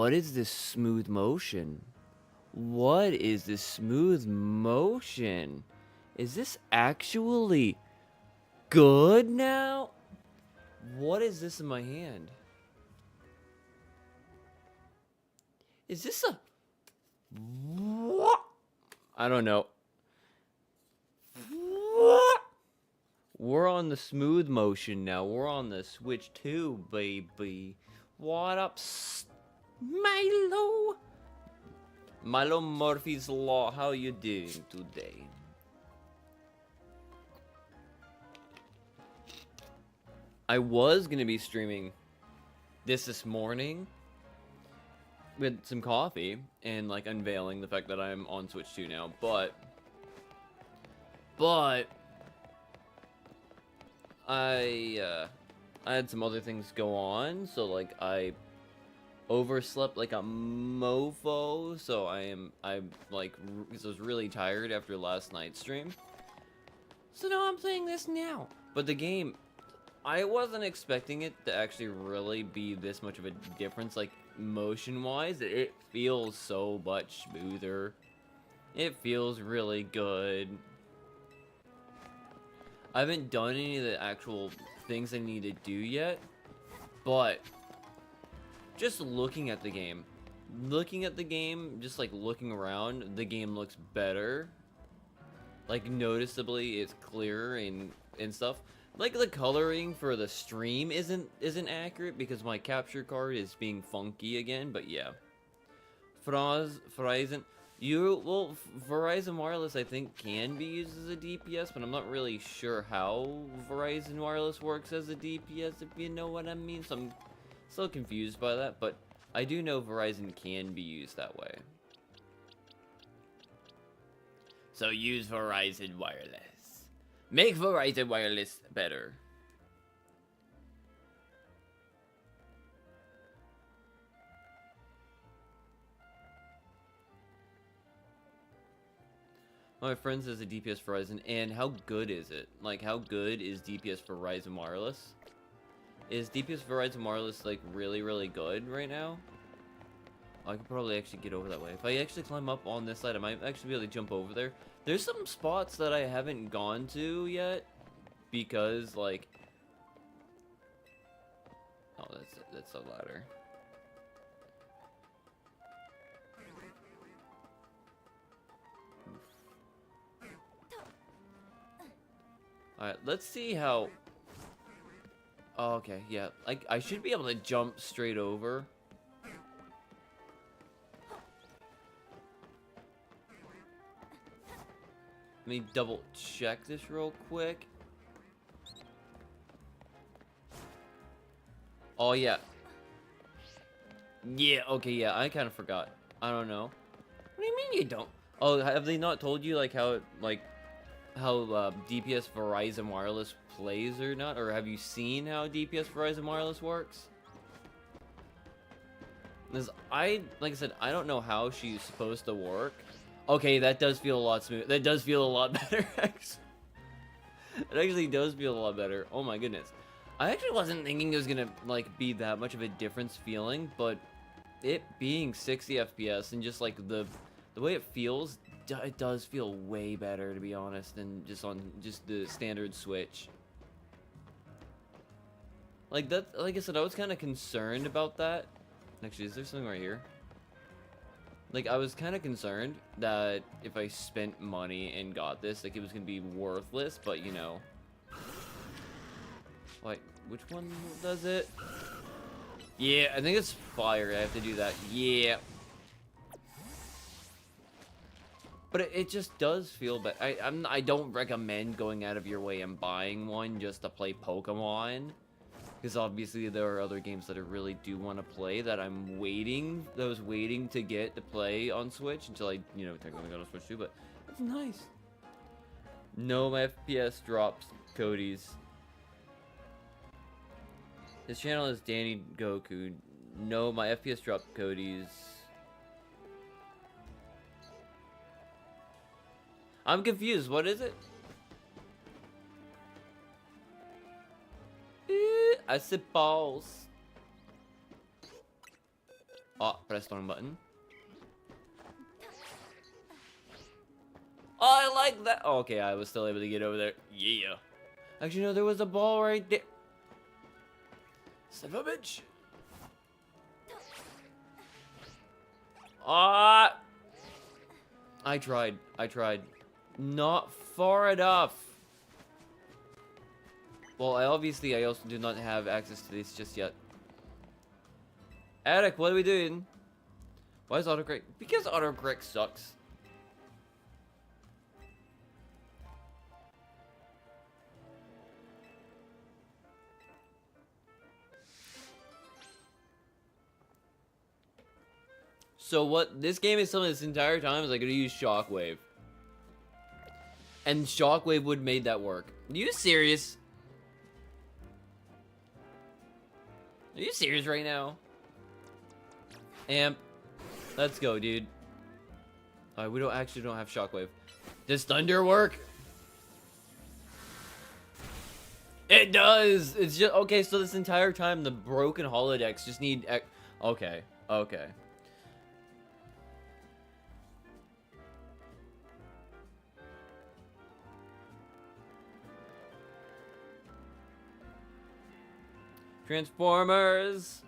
What is this smooth motion? What is this smooth motion? Is this actually good now? What is this in my hand? Is this a... What? I don't know. What? We're on the smooth motion now. We're on the Switch 2, baby. What up, Milo? Milo Murphy's Law, how you doing today? I was gonna be streaming this morning with some coffee and like unveiling the fact that I'm on Switch 2 now, but I had some other things go on, so like I overslept like a mofo, so I'm like because I was really tired after last night's stream. So now I'm playing this now. But the game, I wasn't expecting it to actually really be this much of a difference, like motion-wise. It feels so much smoother. It feels really good. I haven't done any of the actual things I need to do yet, but just looking at the game, just like looking around, the game looks better. Like noticeably, it's clearer and stuff. Like the coloring for the stream isn't accurate because my capture card is being funky again. But yeah, Verizon. Verizon Wireless I think can be used as a DPS, but I'm not really sure how Verizon Wireless works as a DPS, if you know what I mean. So I'm still confused by that, but I do know Verizon can be used that way. So use Verizon Wireless. Make Verizon Wireless better. My friend says a DPS Verizon, and how good is it? Like, how good is DPS Verizon Wireless? Is DPS Verizon Wireless, like, really, really good right now? I could probably actually get over that way. If I actually climb up on this side, I might actually be able to jump over there. There's some spots that I haven't gone to yet, because, like... Oh, that's a ladder. Alright, let's see how... Oh, okay, yeah. Like, I should be able to jump straight over. Let me double check this real quick. Oh, yeah. Yeah, okay, yeah, I kind of forgot. I don't know. What do you mean you don't? Oh, have they not told you, like, how, DPS Verizon Wireless plays or not? Or have you seen how DPS Verizon Wireless works? Because like I said, I don't know how she's supposed to work. Okay, that does feel a lot smooth. That does feel a lot better, actually. It actually does feel a lot better. Oh my goodness. I actually wasn't thinking it was gonna, like, be that much of a difference feeling, but it being 60 FPS and just, like, the way it feels, it does feel way better, to be honest, than just on just the standard Switch. Like, that, like I said, I was kind of concerned about that. Actually, is there something right here? Like, I was kind of concerned that if I spent money and got this, like, it was going to be worthless, but, you know. Wait, which one does it? Yeah, I think it's fire. I have to do that. Yeah. But it just does feel bad. I don't recommend going out of your way and buying one just to play Pokemon. Because obviously there are other games that I really do want to play that I was waiting to get to play on Switch until I, you know, technically got on Switch too, but it's nice. No, my FPS drops, Cody's. His channel is Danny Goku. No, my FPS dropped, Cody's. I'm confused, what is it? I suppose. Oh, press the wrong button. Oh, I like that. Oh, okay, I was still able to get over there. Yeah. Actually, no, there was a ball right there. Son of a bitch. Ah. I tried. Not far enough. Well, I also do not have access to these just yet. Attic, what are we doing? Why is autocorrect? Because autocorrect sucks. So what this game is telling me this entire time is I gotta use Shockwave. And Shockwave would made that work. Are you serious? Are you serious right now? Amp. Let's go, dude. Alright, we don't have Shockwave. Does Thunder work? It does! It's just okay, so this entire time the broken holodecks just need okay. Transformers!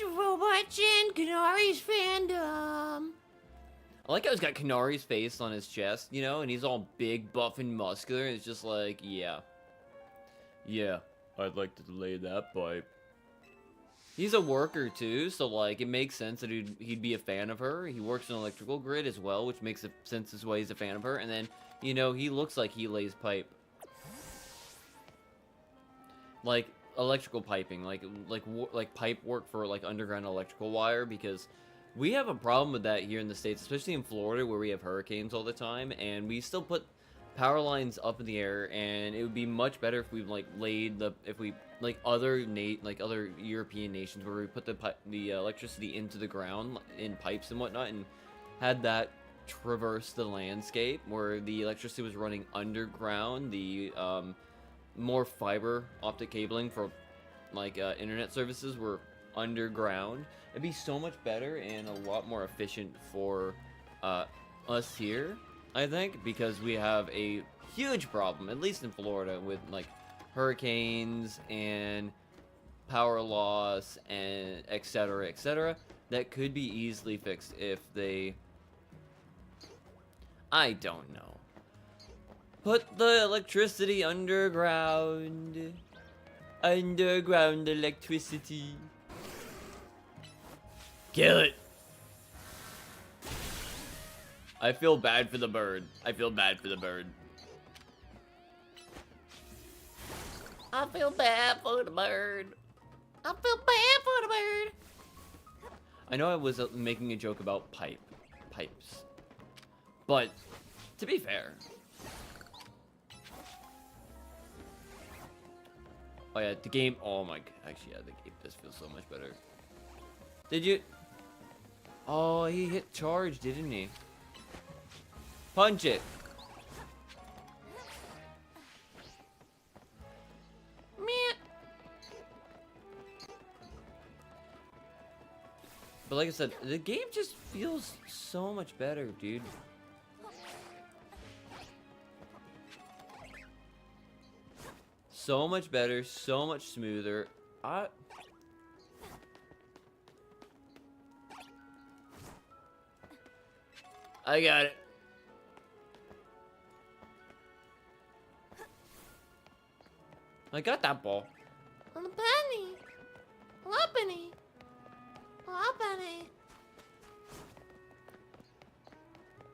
Robot Gen, Kanari's fandom! I like how he's got Kanari's face on his chest, you know, and he's all big, buff, and muscular, and it's just like, yeah. Yeah, I'd like to lay that pipe. He's a worker, too, so, like, it makes sense that he'd be a fan of her. He works in an electrical grid as well, which makes sense as why he's a fan of her, and then, you know, he looks like he lays pipe. Like electrical piping, like pipe work for like underground electrical wire, because we have a problem with that here in the States, especially in Florida where we have hurricanes all the time, and we still put power lines up in the air, and it would be much better if we like other European nations where we put the electricity into the ground in pipes and whatnot, and had that traverse the landscape where the electricity was running underground. The more fiber optic cabling for like internet services were underground. It'd be so much better and a lot more efficient for us here, I think, because we have a huge problem, at least in Florida, with like hurricanes and power loss and etc., that could be easily fixed if they, I don't know, put the electricity underground. Underground electricity. Kill it. I feel bad for the bird. I feel bad for the bird. I feel bad for the bird. I feel bad for the bird. I know I was making a joke about pipes. But, to be fair. Oh yeah, the game, oh my, actually yeah, the game does feel so much better. Did you? Oh, he hit charge, didn't he? Punch it. Meh. But like I said, the game just feels so much better, dude. So much better, so much smoother. I got it. I got that ball. Penny. Penny. Penny.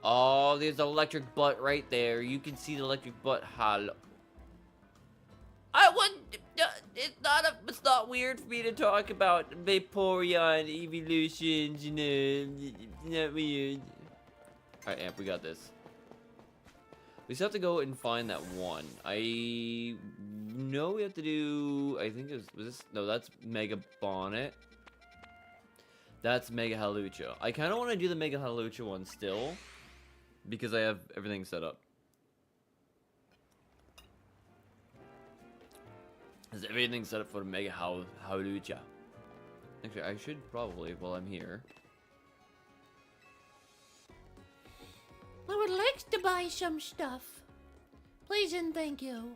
Oh, there's the electric butt right there. You can see the electric butt hollow. I wouldn't. It's not weird for me to talk about Vaporeon evolutions, you know. Not weird. Alright, Amp, we got this. We just have to go and find that one. I know we have to do. I think it was this. No, that's Mega Bonnet. That's Mega Halucha. I kind of want to do the Mega Halucha one still, because I have everything set up. Because everything's set up for Mega Halucha. Actually, I should probably, while I'm here. I would like to buy some stuff. Please and thank you.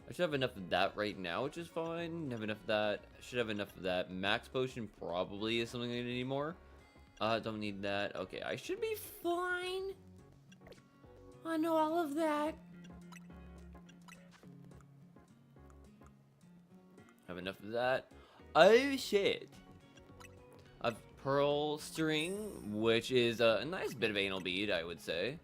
I should have enough of that right now, which is fine. Have enough of that. Should have enough of that. Max potion probably is something I need more. Don't need that. Okay, I should be fine. I know all of that. Have enough of that. Oh shit. A pearl string, which is a nice bit of anal bead, I would say.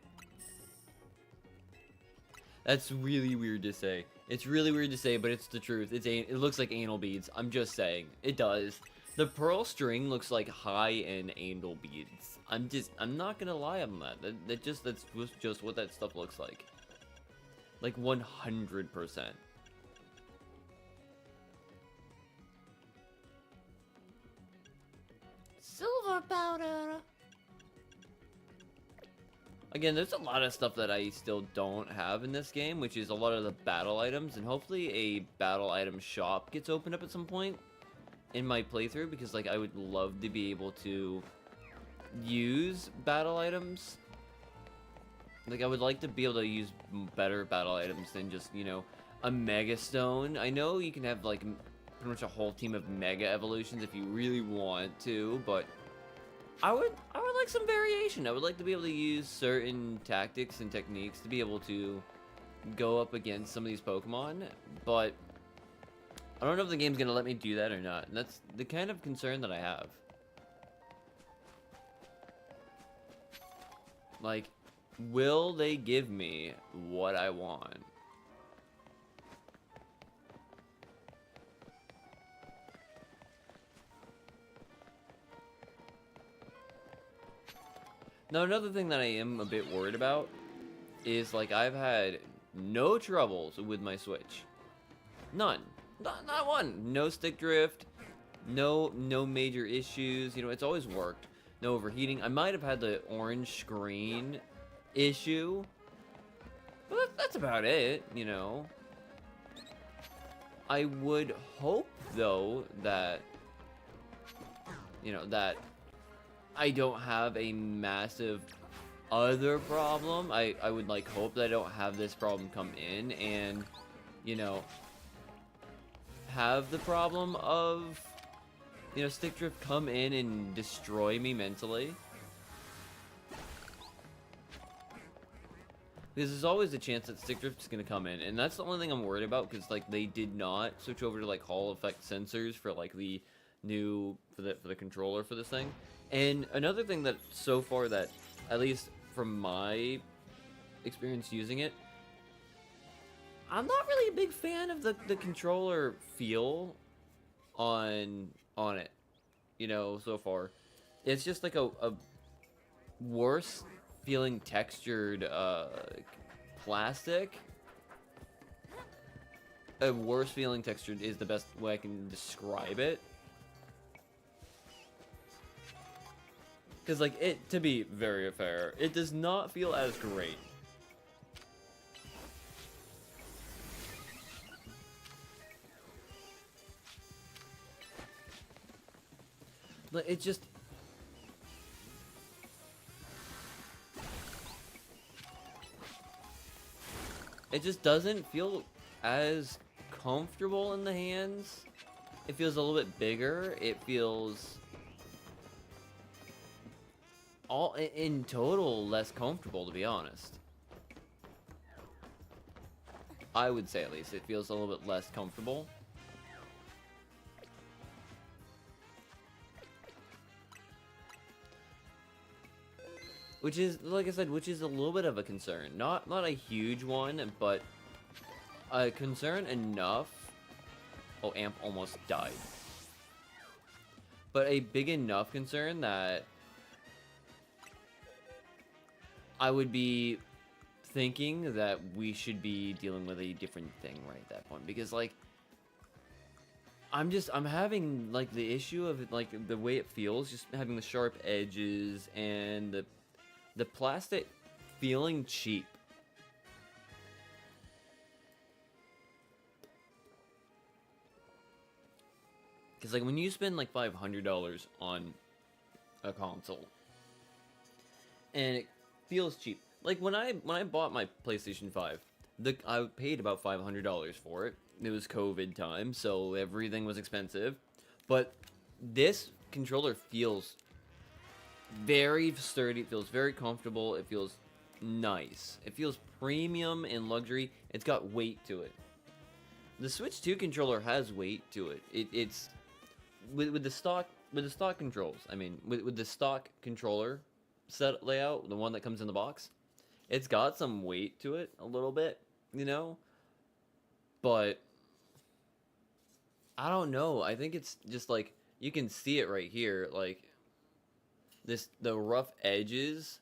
That's really weird to say. It's really weird to say, but it's the truth. It looks like anal beads. I'm just saying. It does. The pearl string looks like high-end anal beads. I'm not gonna lie on that. That's just what that stuff looks like. Like 100%. Silver powder. Again, there's a lot of stuff that I still don't have in this game, which is a lot of the battle items, and hopefully a battle item shop gets opened up at some point in my playthrough, because like I would love to be able to use battle items. Like I would like to be able to use better battle items than just, you know, a mega stone. I know you can have like pretty much a whole team of mega evolutions if you really want to, but I would like some variation. I would like to be able to use certain tactics and techniques to be able to go up against some of these Pokemon, but I don't know if the game's gonna let me do that or not, and that's the kind of concern that I have. Like, will they give me what I want? Now, another thing that I am a bit worried about is, like, I've had no troubles with my Switch. None. Not one. No stick drift. No major issues. You know, it's always worked. No overheating. I might have had the orange screen issue. But that's about it, you know. I would hope, though, that, you know, that I don't have a massive other problem. I would like hope that I don't have this problem come in and, you know, have the problem of, you know, stick drift come in and destroy me mentally. Because there's always a chance that stick drift is going to come in, and that's the only thing I'm worried about, because like they did not switch over to like Hall effect sensors for like the new for the controller for this thing. And another thing that so far that, at least from my experience using it, I'm not really a big fan of the controller feel on it, you know, so far. It's just like a worse feeling textured plastic. A worse feeling textured is the best way I can describe it. Because, like, it, to be very fair, it does not feel as great. But it just... It just doesn't feel as comfortable in the hands. It feels a little bit bigger. It feels... all in total less comfortable, to be honest. I would say, at least it feels a little bit less comfortable. Which is, like I said, which is a little bit of a concern. Not a huge one, but a concern enough. Oh, Amp almost died. But a big enough concern that I would be thinking that we should be dealing with a different thing right at that point, because like I'm having like the issue of like the way it feels, just having the sharp edges and the plastic feeling cheap. Because like when you spend like $500 on a console, and it feels cheap. Like when I bought my PlayStation 5, I paid about $500 for it. It was COVID time, so everything was expensive. But this controller feels very sturdy. It feels very comfortable. It feels nice. It feels premium and luxury. It's got weight to it. The Switch 2 controller has weight to it. It's with the stock controls. I mean, with the stock controller set layout, the one that comes in the box, it's got some weight to it a little bit, you know. But I don't know. I think it's just like you can see it right here, like the rough edges.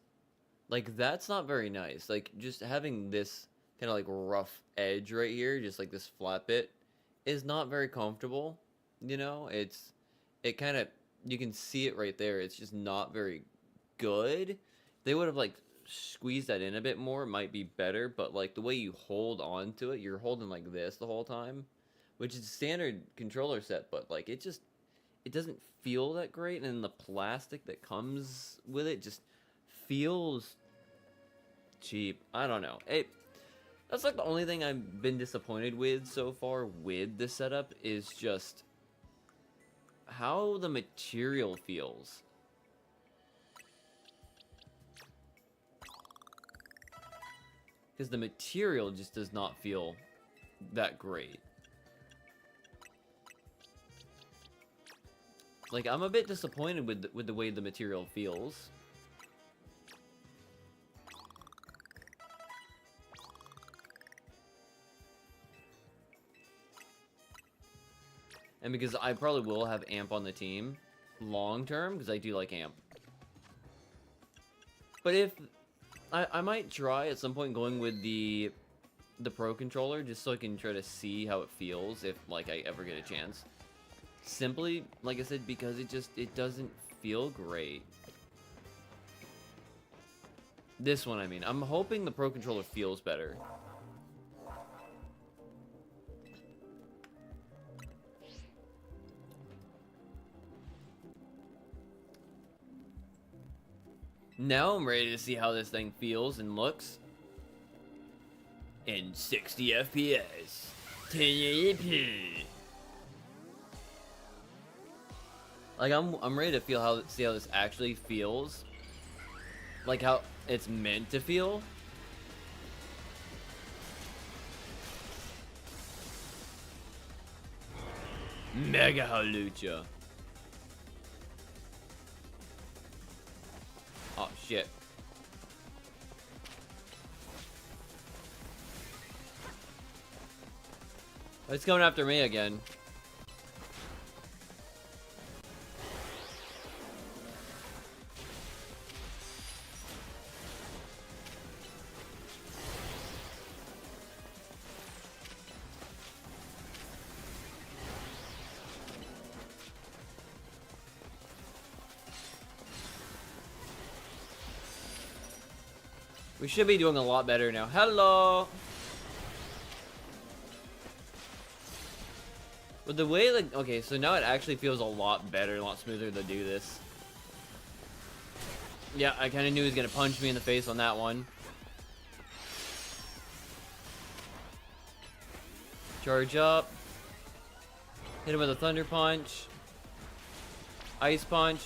Like that's not very nice. Like just having this kind of like rough edge right here, just like this flat bit, is not very comfortable. You know, it kind of, you can see it right there. It's just not very good. They would have like squeezed that in a bit more, it might be better. But like the way you hold on to it, you're holding like this the whole time, which is standard controller set. But like it doesn't feel that great, and the plastic that comes with it just feels cheap. I don't know. That's like the only thing I've been disappointed with so far with the setup, is just how the material feels. Because the material just does not feel that great. Like, I'm a bit disappointed with the way the material feels. And because I probably will have Amp on the team long term, because I do like Amp. But if I might try at some point going with the Pro controller, just so I can try to see how it feels if like I ever get a chance. Simply, like I said, because it doesn't feel great. This one, I mean, I'm hoping the Pro controller feels better. Now I'm ready to see how this thing feels and looks in 60 FPS, 1080p. Like I'm ready to see how this actually feels, like how it's meant to feel. Mega Halucha. Oh, shit. It's coming after me again. We should be doing a lot better now. Hello! But the way, like, okay, so now it actually feels a lot better, a lot smoother to do this. Yeah, I kind of knew he was going to punch me in the face on that one. Charge up. Hit him with a Thunder Punch. Ice Punch.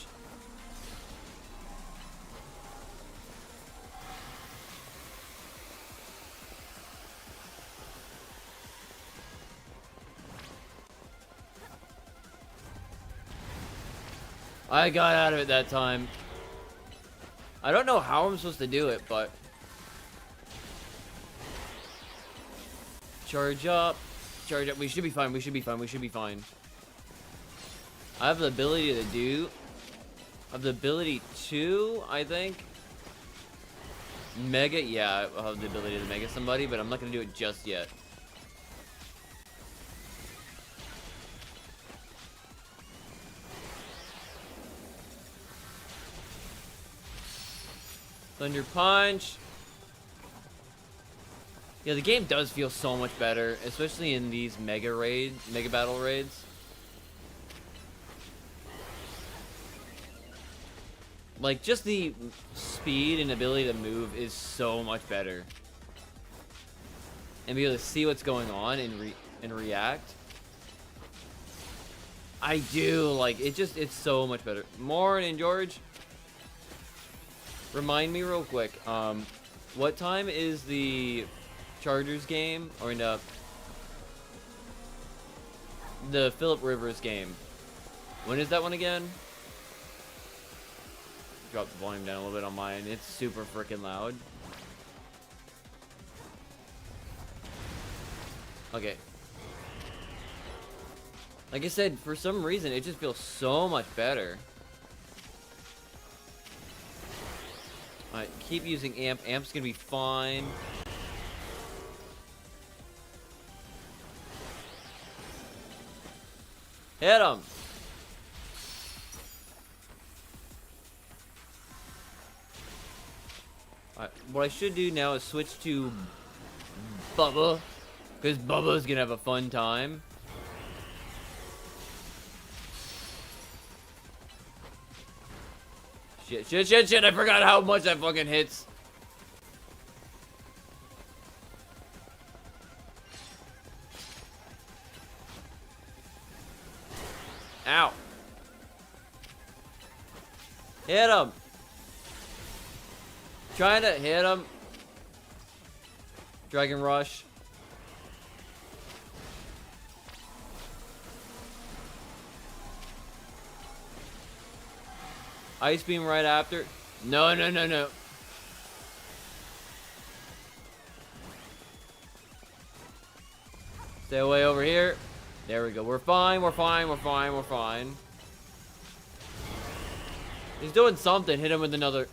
I got out of it that time. I don't know how I'm supposed to do it, but... Charge up. Charge up. We should be fine. We should be fine. We should be fine. I have the ability to do... I have the ability to, I think... Mega... Yeah, I have the ability to mega somebody, but I'm not going to do it just yet. Thunder Punch. Yeah, the game does feel so much better, especially in these mega battle raids. Like, just the speed and ability to move is so much better. And be able to see what's going on and react. I do, like, it's so much better. Morning, George. Remind me real quick, what time is the Chargers game? Or the Phillip Rivers game? When is that one again? Drop the volume down a little bit on mine. It's super freaking loud. Okay. Like I said, for some reason, it just feels so much better. Alright, keep using Amp. Amp's gonna be fine. Hit him! Alright, what I should do now is switch to Bubba. Because Bubba's gonna have a fun time. Shit, I forgot how much that fucking hits. Ow. Hit him. Trying to hit him. Dragon Rush. Ice Beam right after. No. Stay away over here. There we go. We're fine. He's doing something. Hit him with another.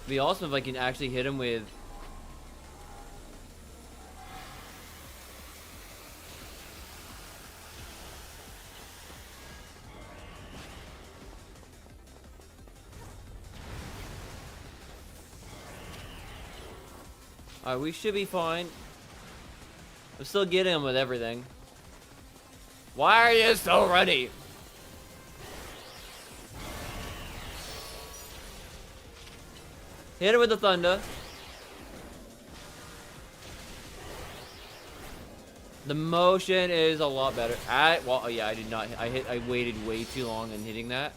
It'd be awesome if I can actually hit him with. Alright, we should be fine. I'm still getting him with everything. Why are you so ready? Hit him with the thunder. The motion is a lot better. Well, oh yeah, I did not. I waited way too long in hitting that.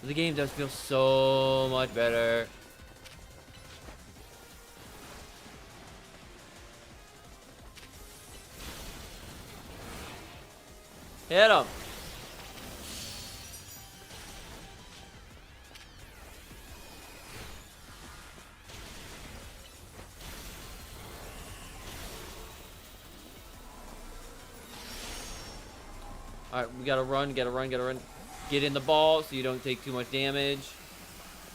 The game does feel so much better. Hit him. Alright, we gotta run. Get in the ball so you don't take too much damage.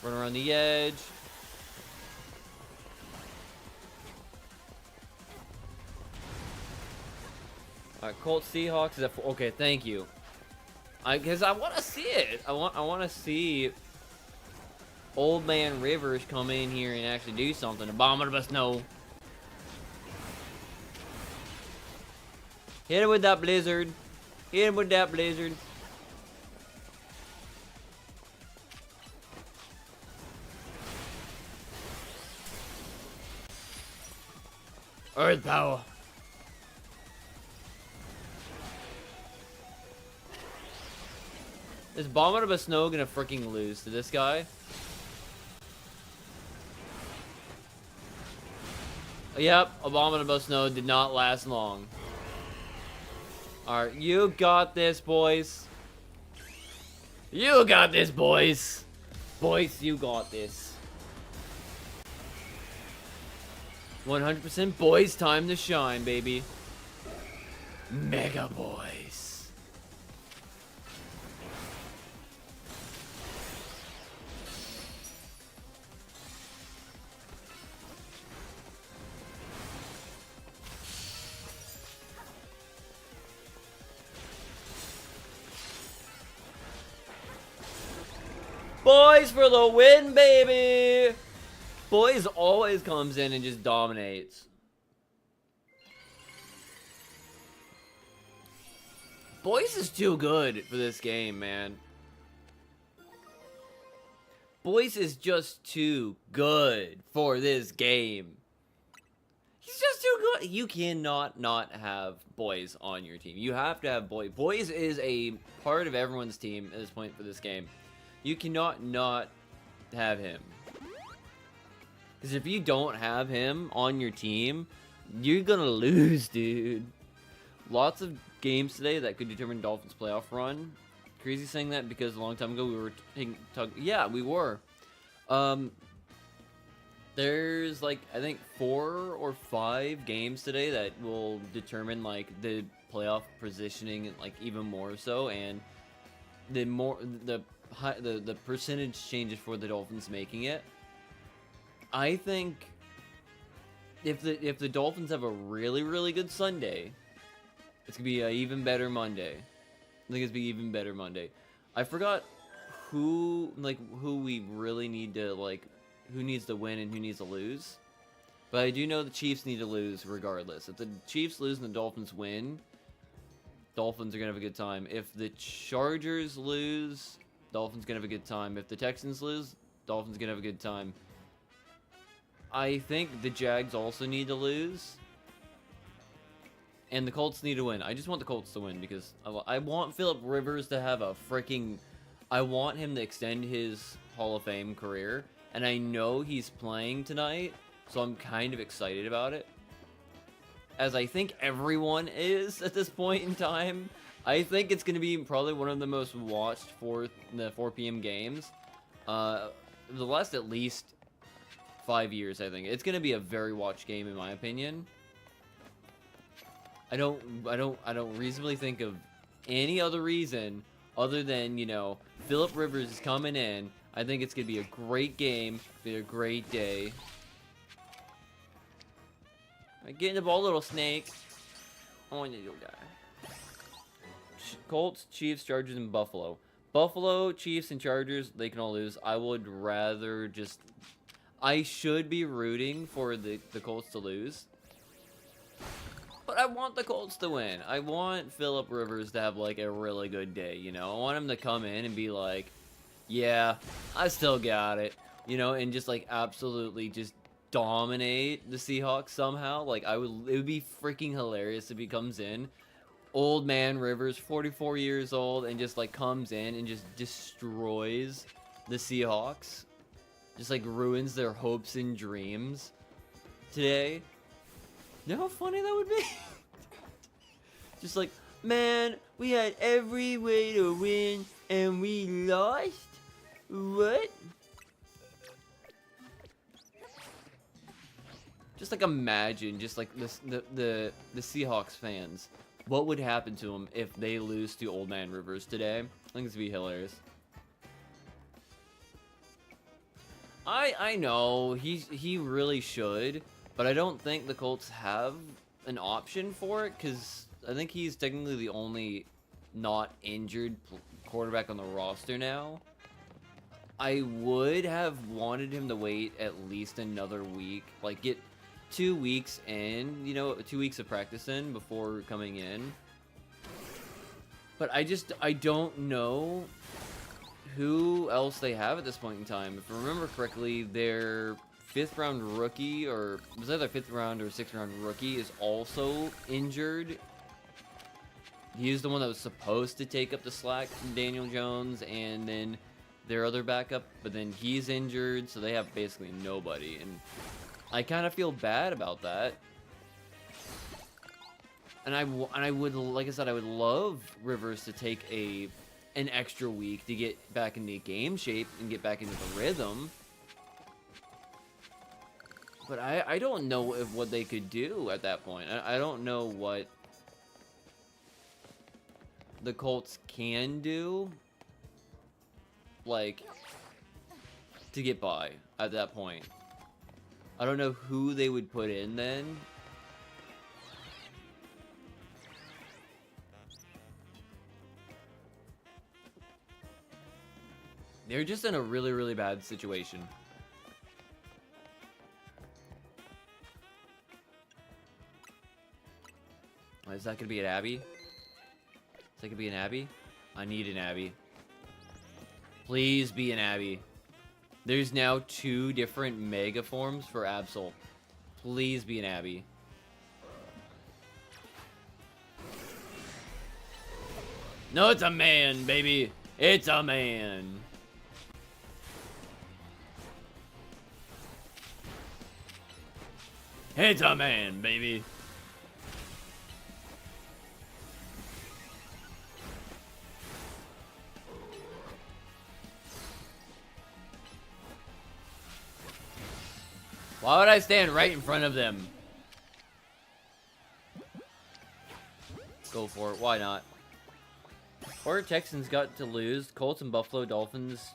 Run around the edge. Alright, Colt Seahawks is at 4. Okay, thank you. Because I want to see it. I want to see Old Man Rivers come in here and actually do something. Abominable Snow. Hit him with that blizzard. Earth power. Is Abominable Snow gonna freaking lose to this guy? Yep, Abominable Snow did not last long. Alright, you got this, boys. You got this, boys. Boys, you got this. 100% boys time to shine, baby. Mega Boys. Boys for the win, baby! Boys always comes in and just dominates. Boyce is too good for this game, man. Boyce is just too good for this game. He's just too good. You cannot not have Boyce on your team. You have to have Boyce. Boyce is a part of everyone's team at this point for this game. You cannot not have him. Because if you don't have him on your team, you're gonna lose, dude. Lots of games today that could determine Dolphins' playoff run. Crazy saying that because a long time ago we were yeah, we were. There's like I think 4 or 5 games today that will determine like the playoff positioning, like even more so, and the percentage changes for the Dolphins making it. I think if the Dolphins have a really good Sunday, it's gonna be an even better Monday. I think it's gonna be even better Monday. I forgot who we really need to like. Who needs to win and who needs to lose. But I do know the Chiefs need to lose regardless. If the Chiefs lose and the Dolphins win, Dolphins are going to have a good time. If the Chargers lose, Dolphins going to have a good time. If the Texans lose, Dolphins going to have a good time. I think the Jags also need to lose. And the Colts need to win. I just want the Colts to win because I want Phillip Rivers to have a freaking... I want him to extend his Hall of Fame career. And I know he's playing tonight, so I'm kind of excited about it. As I think everyone is at this point in time. I think it's going to be probably one of the most watched for the 4 p.m. games. The last at least 5 years, I think. It's going to be a very watched game in my opinion. I don't reasonably think of any other reason other than, you know, Phillip Rivers is coming in. I think it's going to be a great game, be a great day. Get in the ball, little snake. I want you to die. Colts, Chiefs, Chargers, and Buffalo. Buffalo, Chiefs, and Chargers, they can all lose. I would rather just... I should be rooting for the Colts to lose. But I want the Colts to win. I want Phillip Rivers to have, like, a really good day, you know? I want him to come in and be like... Yeah, I still got it, you know, and just like absolutely just dominate the Seahawks somehow. Like it would be freaking hilarious if he comes in, old man Rivers, 44 years old, and just like comes in and just destroys the Seahawks, just like ruins their hopes and dreams today. You know how funny that would be? Just like, man, we had every way to win and we lost? What? Just like imagine, just like the Seahawks fans, what would happen to them if they lose to Old Man Rivers today? I think this would be hilarious. I know he really should, but I don't think the Colts have an option for it because I think he's technically the only not injured quarterback on the roster now. I would have wanted him to wait at least another week, like get 2 weeks in, you know, 2 weeks of practice in before coming in. But I don't know who else they have at this point in time. If I remember correctly, their 5th round rookie, or was that their 5th round or 6th round rookie, is also injured. He's the one that was supposed to take up the slack from Daniel Jones and then their other backup, but then he's injured, so they have basically nobody, and I kind of feel bad about that. And I would, like I said, I would love Rivers to take an extra week to get back into game shape and get back into the rhythm. But I don't know what they could do at that point. I don't know what the Colts can do, like, to get by at that point. I don't know who they would put in then. They're just in a really bad situation. Is that gonna be at Abby? So I could be an Abby? I need an Abby. Please be an Abby. There's now 2 different mega forms for Absol. Please be an Abby. No, it's a man, baby. It's a man. It's a man, baby. Why would I stand right in front of them? Go for it. Why not? Or Texans got to lose. Colts and Buffalo Dolphins.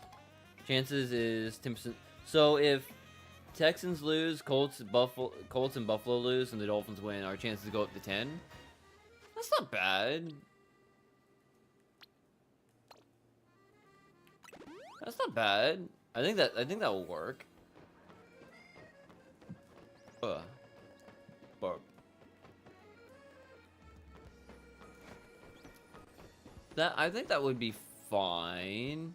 Chances is 10%. So if Texans lose, Colts and Buffalo lose, and the Dolphins win, our chances go up to 10. That's not bad. That's not bad. I think that will work. But I think that would be fine.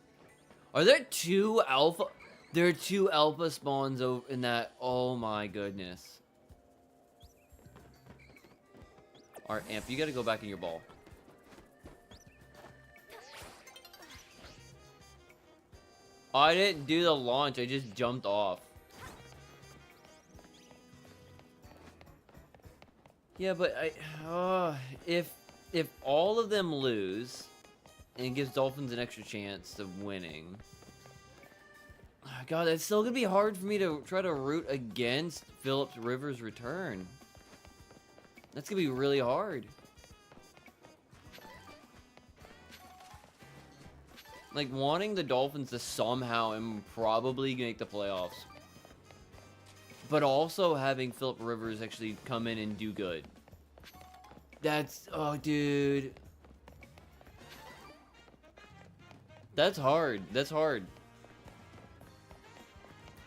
Are there 2 alpha? There are 2 alpha spawns over in that. Oh my goodness. Alright, Amp, you gotta go back in your ball. Oh, I didn't do the launch, I just jumped off. Yeah, but if all of them lose, and it gives Dolphins an extra chance of winning. God, it's still gonna be hard for me to try to root against Phillips Rivers' return. That's gonna be really hard. Like, wanting the Dolphins to somehow and probably make the playoffs. But also having Philip Rivers actually come in and do good. That's... Oh, dude. That's hard. That's hard.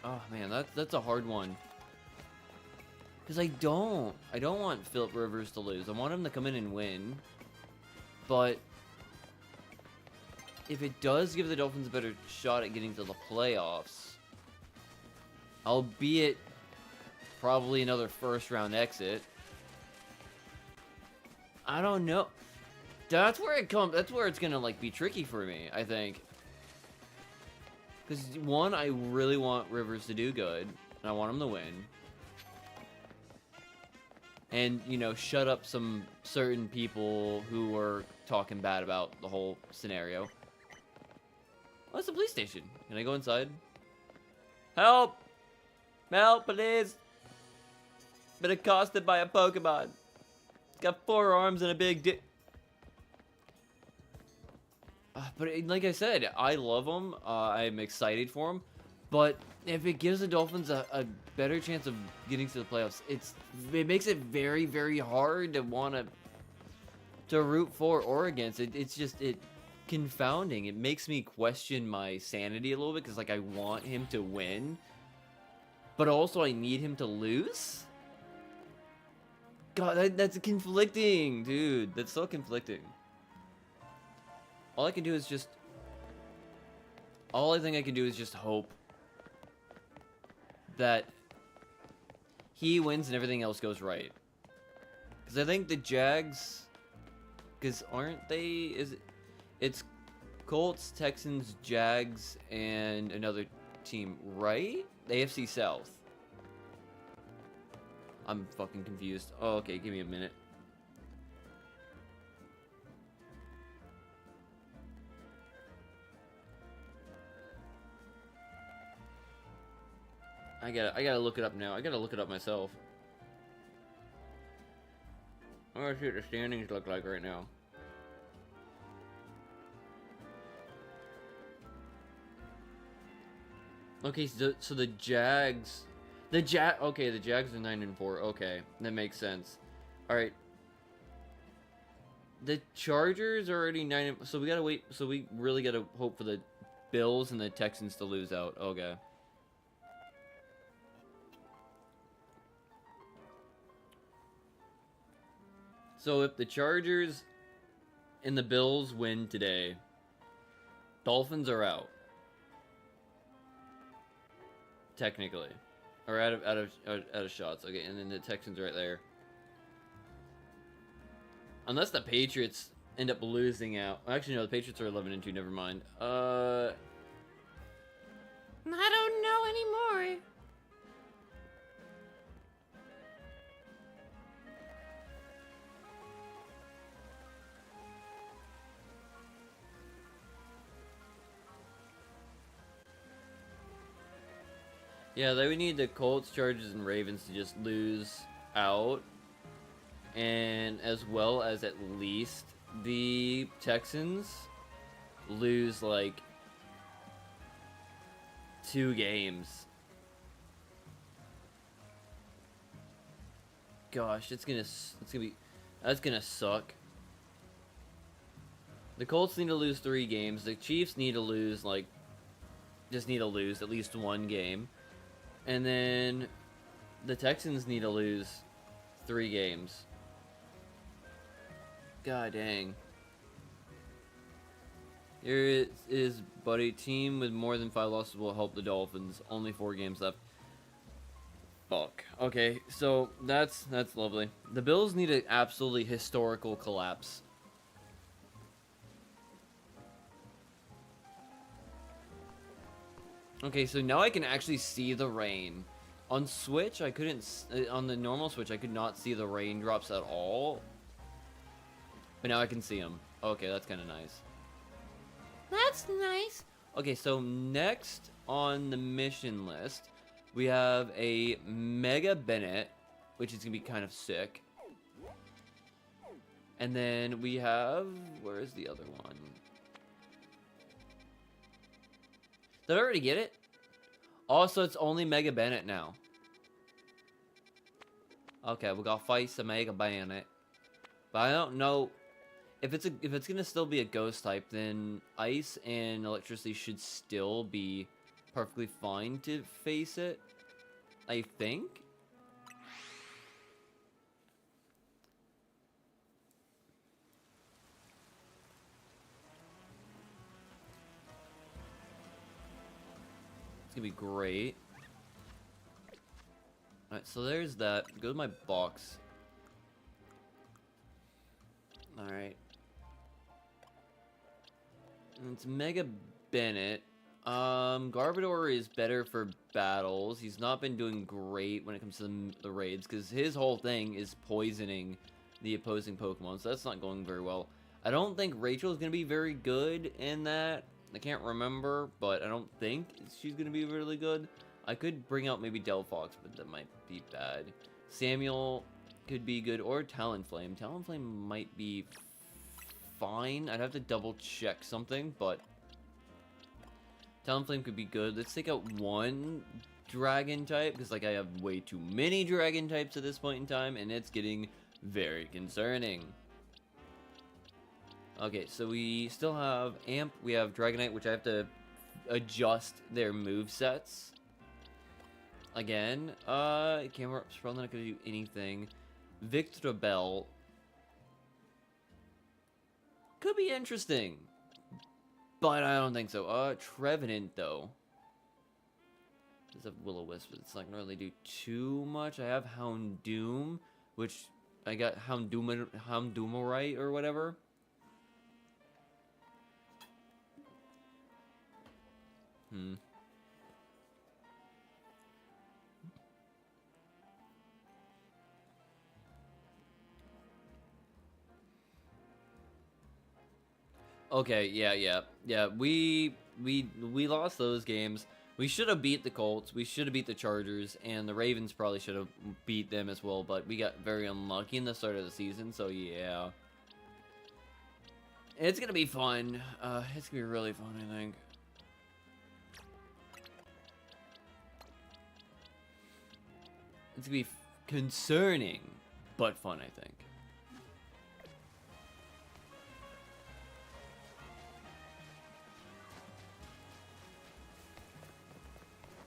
Oh, man. That's a hard one. Because I don't want Philip Rivers to lose. I want him to come in and win. But... if it does give the Dolphins a better shot at getting to the playoffs... albeit... probably another first-round exit. I don't know. That's where it comes. That's where it's gonna like be tricky for me, I think. Because one, I really want Rivers to do good, and I want him to win. And you know, shut up some certain people who were talking bad about the whole scenario. Oh, it's a police station. Can I go inside? Help! Help, please! Been accosted by a Pokemon. It's got 4 arms and a big dick. But like I said, I love him. I'm excited for him. But if it gives the Dolphins a better chance of getting to the playoffs, it makes it very, very hard to want to root for or against. It's just confounding. It makes me question my sanity a little bit because like I want him to win, but also I need him to lose. God, that's conflicting, dude. That's so conflicting. All I think I can do is just hope that he wins and everything else goes right. Because I think the Jags, because aren't they? It's Colts, Texans, Jags, and another team, right? The AFC South. I'm fucking confused. Oh, okay, give me a minute. I gotta look it up now. I gotta look it up myself. I wanna see what the standings look like right now. Okay, so the Jags... Okay, the Jags are 9-4. Okay, that makes sense. Alright. The Chargers are already 9... So we gotta wait... So we really gotta hope for the Bills and the Texans to lose out. Okay. So if the Chargers and the Bills win today, Dolphins are out. Technically. Or out of shots. Okay, and then the Texans right there. Unless the Patriots end up losing out. Actually, no, the Patriots are 11-2. Never mind. I don't know anymore. Yeah, they would need the Colts, Chargers, and Ravens to just lose out. And as well as at least the Texans lose like 2 games. Gosh, that's gonna suck. The Colts need to lose 3 games. The Chiefs need to lose just need to lose at least 1 game. And then the Texans need to lose 3 games. God dang. Here is buddy. Team with more than 5 losses will help the Dolphins. Only 4 games left. Fuck. Okay, so that's lovely. The Bills need an absolutely historical collapse. Okay, so now I can actually see the rain. On Switch, I couldn't... on the normal Switch, I could not see the raindrops at all. But now I can see them. Okay, that's kind of nice. That's nice. Okay, so next on the mission list, we have a Mega Bennett, which is going to be kind of sick. And then we have... where is the other one? Did I already get it? Also, it's only Mega Bennett now. Okay, we got face a Mega Bennett. But I don't know if it's gonna still be a ghost type, then ice and electricity should still be perfectly fine to face it. I think. Gonna be great. Alright, so there's that. Go to my box. Alright. It's Mega Bennett. Garbodor is better for battles. He's not been doing great when it comes to the raids, because his whole thing is poisoning the opposing Pokemon, so that's not going very well. I don't think Rachel is going to be very good in that. I can't remember, but I don't think she's going to be really good. I could bring out maybe Delphox, but that might be bad. Samuel could be good, or Talonflame. Talonflame might be fine. I'd have to double check something, but Talonflame could be good. Let's take out one dragon type, because like I have way too many dragon types at this point in time, and it's getting very concerning. Okay, so we still have Amp, we have Dragonite, which I have to adjust their movesets. Again, Camerup's probably not going to do anything. Victreebel could be interesting, but I don't think so. Trevenant, though. Does have Will-O-Wisp, but it's not going to really do too much. I have Houndoom, which I got Houndoomorite or whatever. Okay, yeah. We lost those games. We should have beat the Colts. We should have beat the Chargers, and the Ravens probably should have beat them as well. But we got very unlucky in the start of the season. So yeah, it's gonna be fun. It's gonna be really fun, I think. It's gonna be concerning, but fun, I think.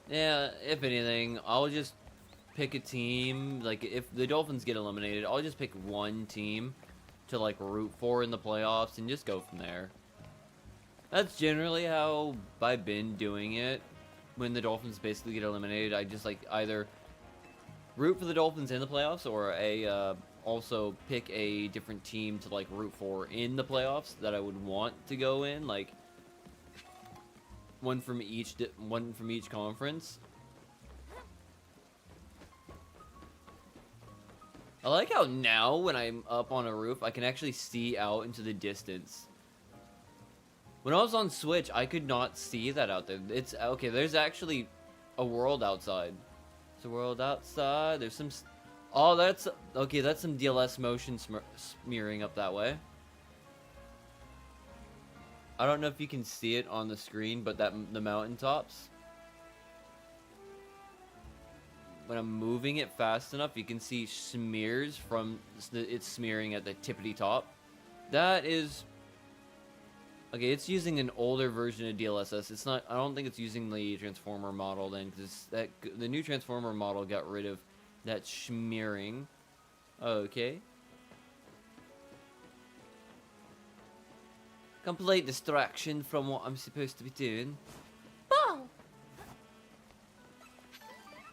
Yeah, if anything, I'll just pick a team. Like, if the Dolphins get eliminated, I'll just pick one team to like root for in the playoffs and just go from there. That's generally how I've been doing it. When the Dolphins basically get eliminated, I just like either root for the Dolphins in the playoffs, or also pick a different team to like root for in the playoffs that I would want to go in, like one from each conference. I like how now when I'm up on a roof, I can actually see out into the distance. When I was on Switch, I could not see that out there. It's okay. There's actually a world outside. There's a world outside. There's some. Oh, that's okay. That's some DLS motion smearing up that way. I don't know if you can see it on the screen, but the mountaintops. When I'm moving it fast enough, you can see smears from it's smearing at the tippity top. That is. Okay, it's using an older version of DLSS. It's not. I don't think it's using the Transformer model then, because the new Transformer model got rid of that smearing. Okay. Complete distraction from what I'm supposed to be doing. Ball.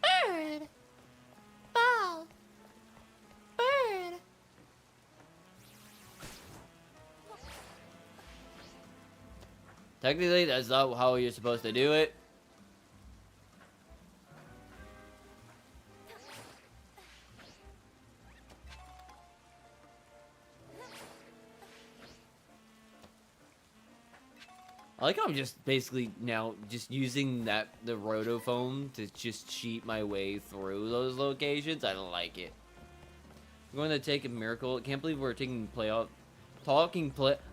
Bird. Ball. Bird. Technically, that's not how you're supposed to do it. I like how I'm just basically now just using the rotophone to just cheat my way through those locations. I don't like it. We're going to take a miracle. I can't believe we're taking playoff.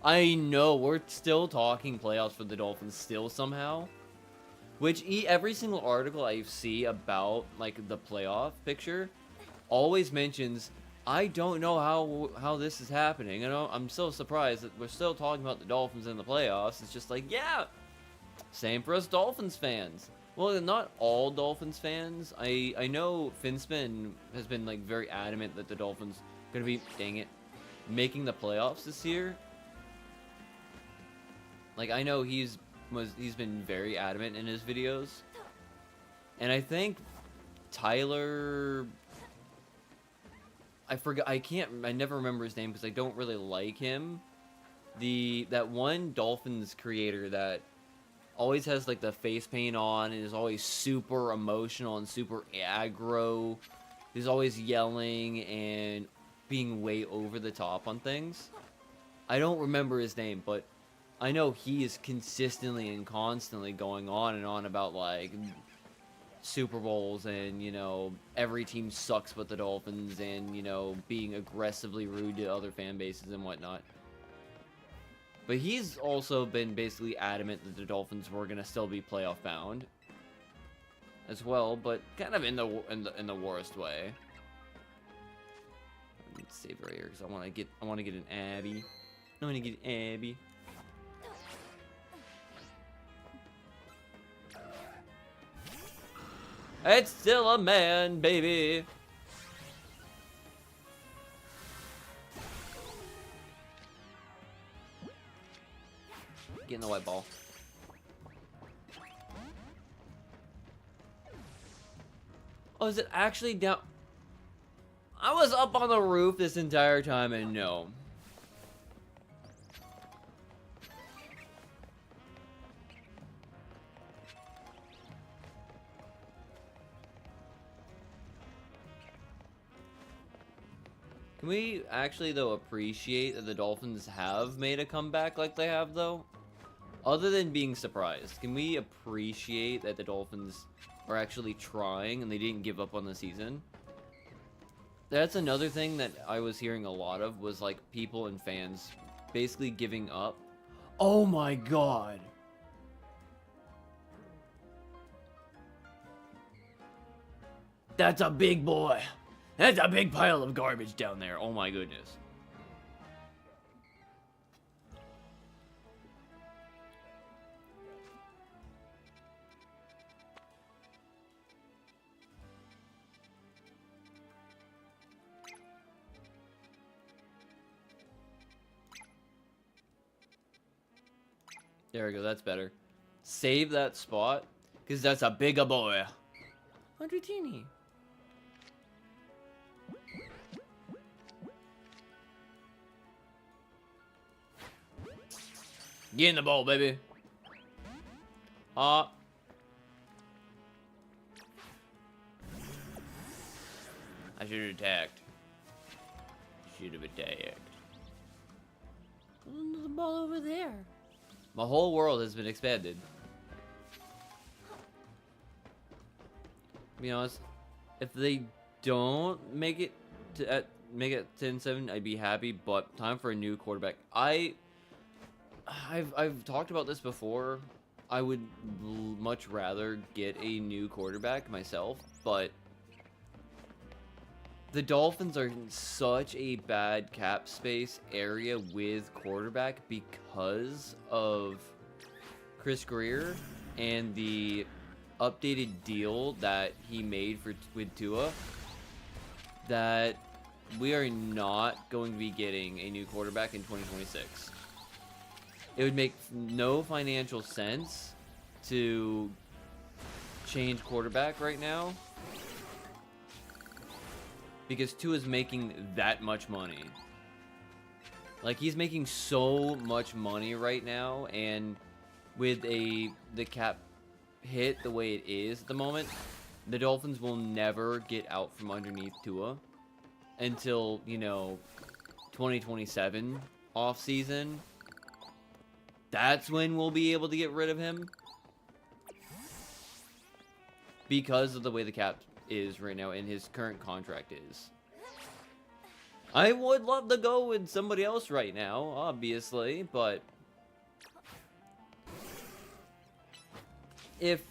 I know we're still talking playoffs for the Dolphins still somehow. Which every single article I see about like the playoff picture always mentions, I don't know how this is happening. You know, I'm so surprised that we're still talking about the Dolphins in the playoffs. It's just like, yeah, same for us Dolphins fans. Well, not all Dolphins fans. I know Finspin has been like very adamant that the Dolphins are gonna be, dang it, making the playoffs this year. Like, I know he's been very adamant in his videos. And I think Tyler, I never remember his name because I don't really like him. That one Dolphins creator that always has like the face paint on and is always super emotional and super aggro. He's always yelling and being way over the top on things. I don't remember his name, but I know he is consistently and constantly going on and on about like Super Bowls and, you know, every team sucks but the Dolphins, and, you know, being aggressively rude to other fan bases and whatnot. But he's also been basically adamant that the Dolphins were gonna still be playoff bound as well, but kind of in the worst way. Let's save right here because I want to get an Abby. I want to get an Abby. It's still a man, baby. Get in the white ball. Oh, is it actually down? I was up on the roof this entire time and no. Can we actually, though, appreciate that the Dolphins have made a comeback like they have, though? Other than being surprised, can we appreciate that the Dolphins are actually trying and they didn't give up on the season? That's another thing that I was hearing a lot of, was like people and fans basically giving up. Oh my god! That's a big boy! That's a big pile of garbage down there. Oh my goodness. There we go. That's better. Save that spot, because that's a bigger boy. 100 teeny. Get in the bowl, baby. I should have attacked. Should have attacked. The ball over there. My whole world has been expanded. To be honest, if they don't make it to make it 10-7, I'd be happy. But time for a new quarterback. I've talked about this before. I would much rather get a new quarterback myself, but the Dolphins are in such a bad cap space area with quarterback because of Chris Greer and the updated deal that he made with Tua, that we are not going to be getting a new quarterback in 2026. It would make no financial sense to change quarterback right now because Tua's making that much money. Like, he's making so much money right now, and with the cap hit the way it is at the moment, the Dolphins will never get out from underneath Tua until, 2027 off season. That's when we'll be able to get rid of him. Because of the way the cap is right now and his current contract is. I would love to go with somebody else right now, obviously, but if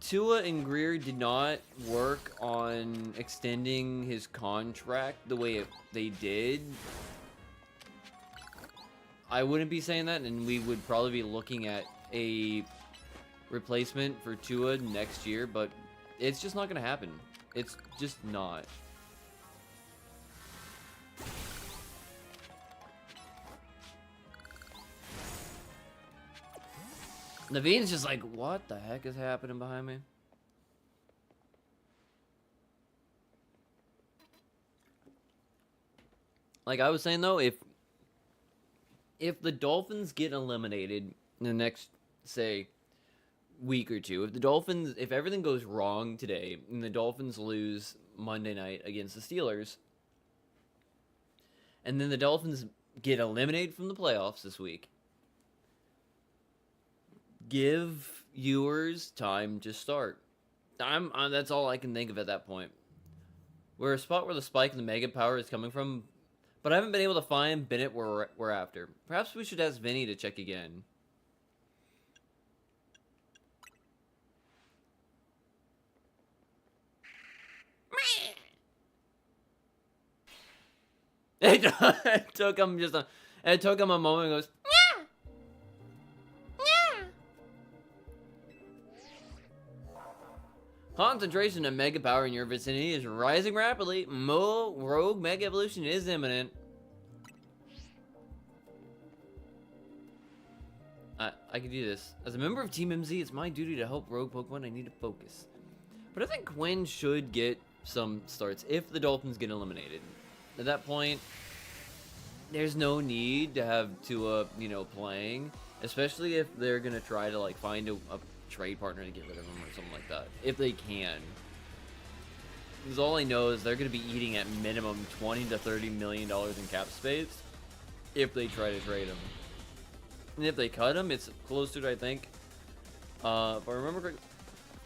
Tua and Greer did not work on extending his contract the way they did, I wouldn't be saying that, and we would probably be looking at a replacement for Tua next year, but it's just not going to happen. It's just not. Naveen's just like, what the heck is happening behind me? Like I was saying though, if the Dolphins get eliminated in the next, say, week or two, if everything goes wrong today and the Dolphins lose Monday night against the Steelers, and then the Dolphins get eliminated from the playoffs this week, give Ewers time to start. That's all I can think of at that point. We're a spot where the spike in the mega power is coming from, but I haven't been able to find Bennett where we're after. Perhaps we should ask Vinny to check again. It took him a moment and goes, Yeah. Yeah. concentration of mega power in your vicinity is rising rapidly. Rogue mega evolution is imminent. I can do this. As a member of Team MZ, it's my duty to help rogue Pokemon. I need to focus. But I think Quinn should get some starts if the Dolphins get eliminated. At that point, there's no need to have Tua, playing. Especially if they're going to try to, find a trade partner to get rid of him or something like that. If they can. Because all I know is they're going to be eating at minimum $20 to $30 million in cap space if they try to trade him. And if they cut him, it's close to it, I think. If I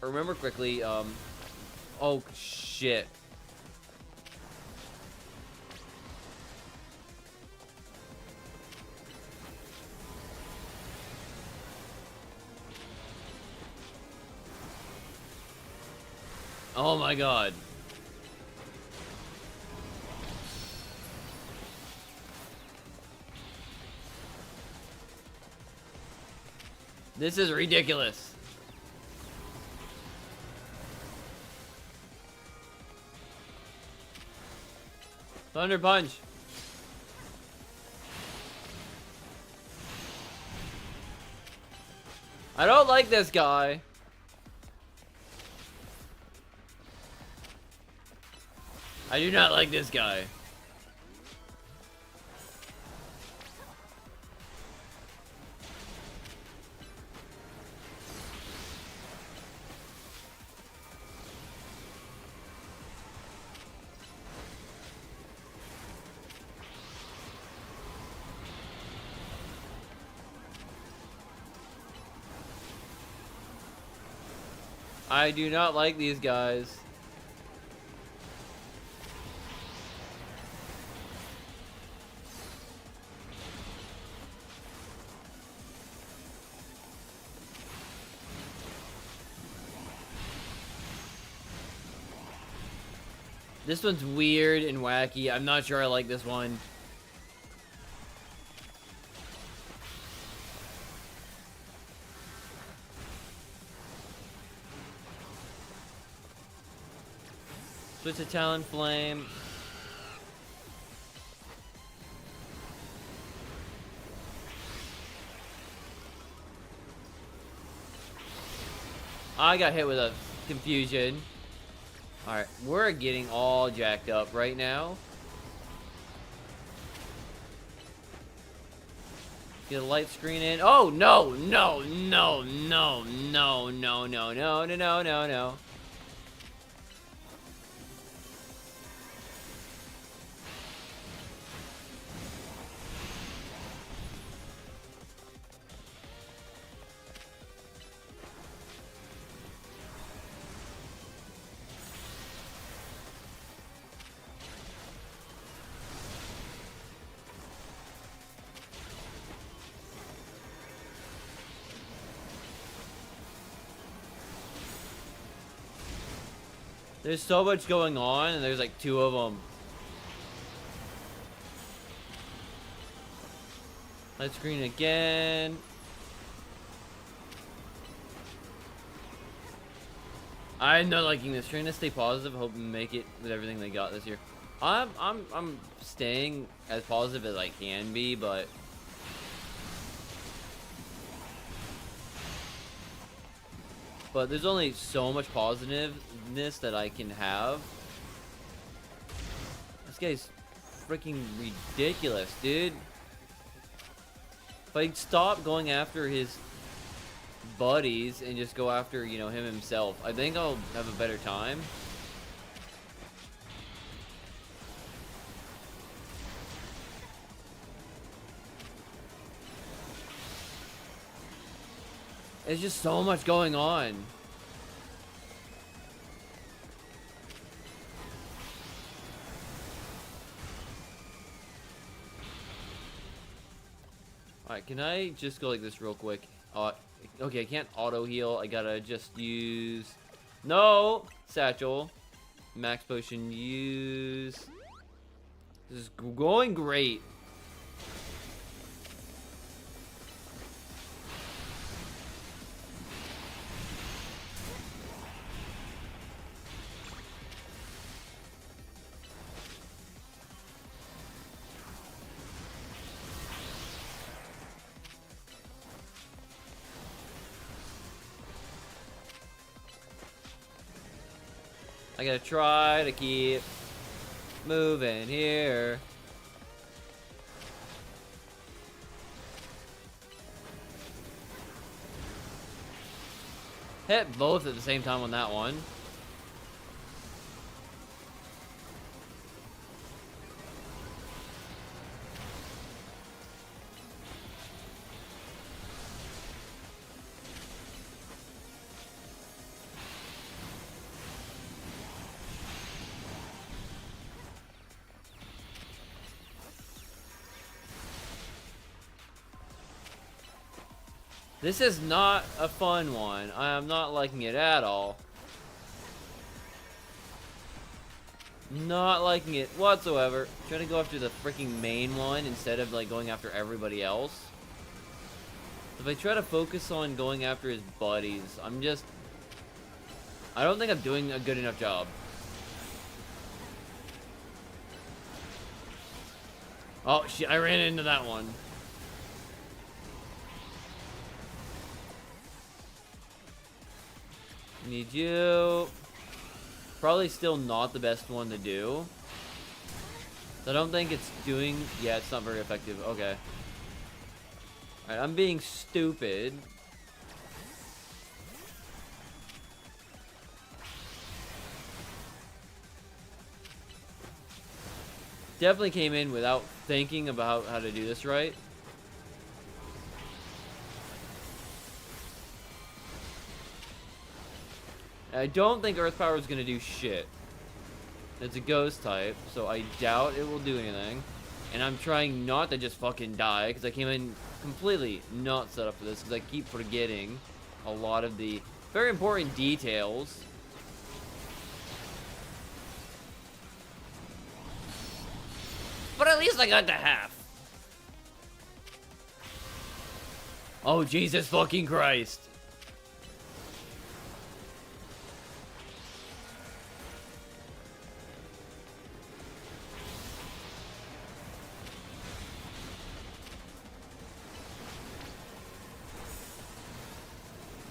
remember quickly, oh, shit. Oh my god. This is ridiculous. Thunder Punch. I don't like this guy. I do not like this guy. I do not like these guys. This one's weird and wacky. I'm not sure I like this one. Switch to Talonflame. I got hit with a confusion. Alright, we're getting all jacked up right now. Get a light screen in. Oh, no, no, no, no, no, no, no, no, no, no, no, no. There's so much going on, and there's like 2 of them. Light screen again. I'm not liking this. Trying to stay positive, hope and make it with everything they got this year. I'm staying as positive as I can be, but there's only so much positiveness that I can have. This guy's freaking ridiculous, dude. If I stop going after his buddies and just go after, you know, him himself, I think I'll have a better time. There's just so much going on. Alright, can I just go like this real quick? Okay, I can't auto heal. I gotta just use... No! Satchel. Max potion use. This is going great. I gotta try to keep moving here. Hit both at the same time on that one. This is not a fun one. I am not liking it at all. Not liking it whatsoever. Trying to go after the freaking main one instead of like going after everybody else. If I try to focus on going after his buddies, I don't think I'm doing a good enough job. Oh shit, I ran into that one. Need you. Probably still not the best one to do. I don't think it's doing... Yeah, it's not very effective. Okay. Alright, I'm being stupid. Definitely came in without thinking about how to do this right. I don't think Earth Power is going to do shit. It's a ghost type, so I doubt it will do anything. And I'm trying not to just fucking die, because I came in completely not set up for this, because I keep forgetting a lot of the very important details. But at least I got to half. Oh, Jesus fucking Christ.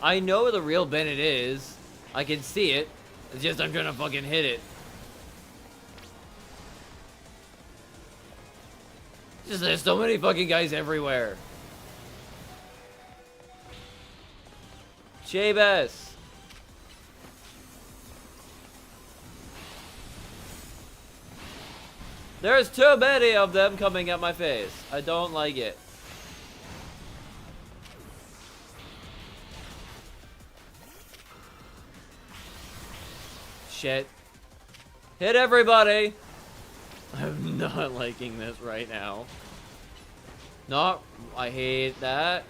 I know where the real Bennett is. I can see it. It's just I'm trying to fucking hit it. Just there's so many fucking guys everywhere. Jabez. There's too many of them coming at my face. I don't like it. Shit. Hit everybody. I'm not liking this right now. Not. I hate that.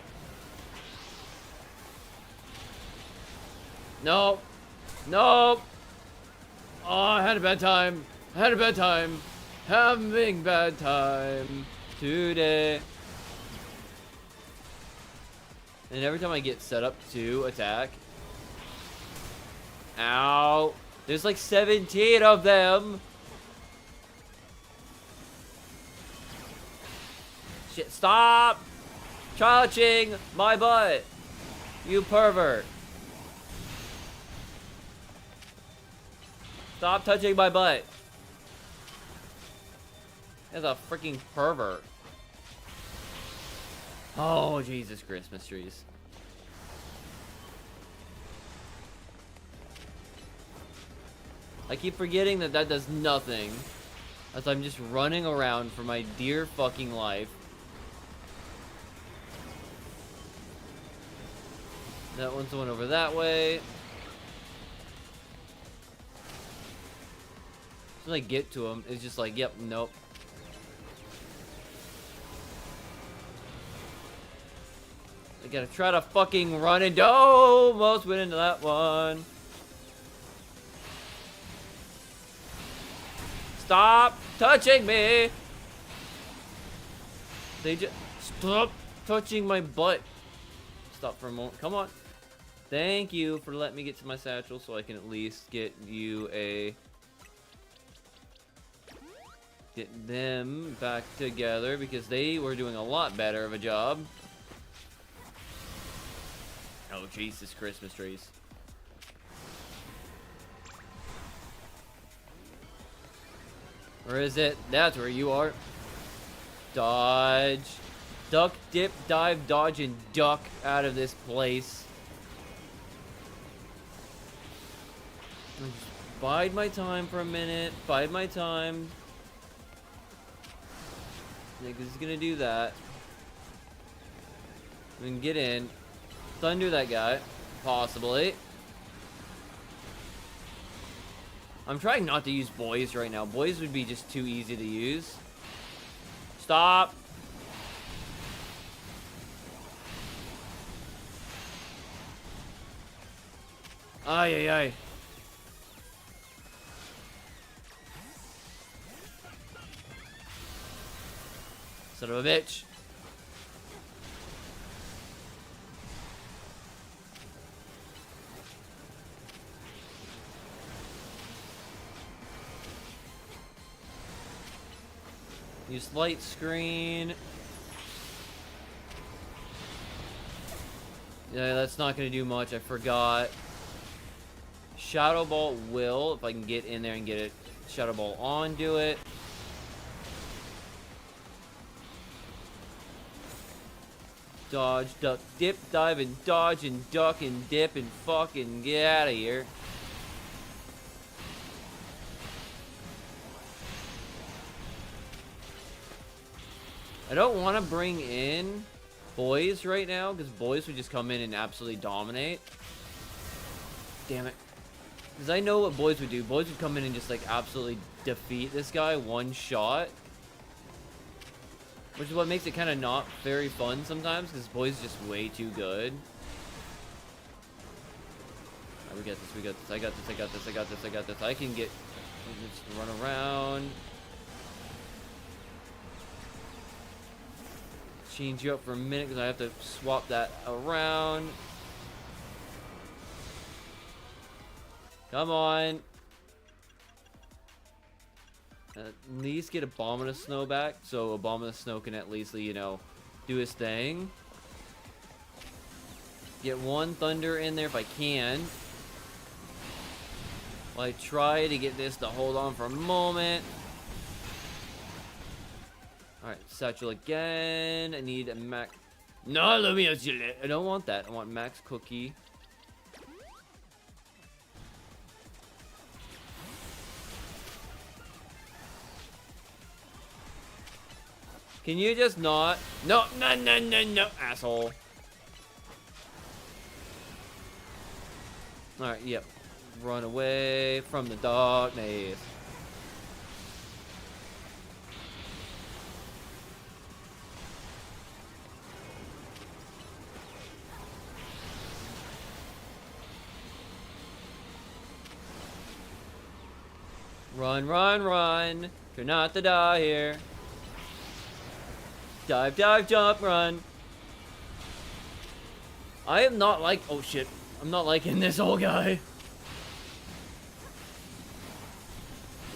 Nope. Nope. Oh, I had a bad time. I had a bad time. Having bad time today. And every time I get set up to attack. Ow. There's like 17 of them. Shit, stop touching my butt. You pervert. Stop touching my butt. That's a freaking pervert. Oh, Jesus, Christmas trees. I keep forgetting that that does nothing. As I'm just running around for my dear fucking life. That one's the one over that way. As I get to him, it's just like, yep, nope. I gotta try to fucking run and almost went into that one. Stop touching me! They just stop touching my butt. Stop for a moment. Come on. Thank you for letting me get to my satchel so I can at least get you a... Get them back together because they were doing a lot better of a job. Oh, Jesus, Christmas trees. Where is it? That's where you are. Dodge. Duck, dip, dive, dodge, and duck out of this place. Just bide my time for a minute. Bide my time. Nigga's gonna do that. We can get in. Thunder that guy. Possibly. I'm trying not to use boys right now. Boys would be just too easy to use. Stop. Ay, ay, ay. Son of a bitch. Use light screen. Yeah, that's not gonna do much. I forgot. Shadow Ball will, if I can get in there and get it. Shadow Ball onto it. Dodge, duck, dip, dive, and dodge, and duck, and dip, and fucking get out of here. I don't want to bring in boys right now, because boys would just come in and absolutely dominate. Damn it. Because I know what boys would do. Boys would come in and just, like, absolutely defeat this guy one shot. Which is what makes it kind of not very fun sometimes, because boys are just way too good. Alright, we got this, we got this, I got this, I got this, I got this, I got this. I can get... Just run around. Change you up for a minute, because I have to swap that around. Come on. At least get Abominus Snow back, so Abominus Snow can at least, you know, do his thing. Get one Thunder in there if I can. While I try to get this to hold on for a moment. Alright, Satchel again. I need a Max. No, let me. I don't want that. I want Max Cookie. Can you just not? No, no, no, no, no, asshole. Alright, yep. Run away from the darkness. Run, run, run. Try not to die here. Dive, dive, jump, run. I am not like... Oh, shit. I'm not liking this old guy.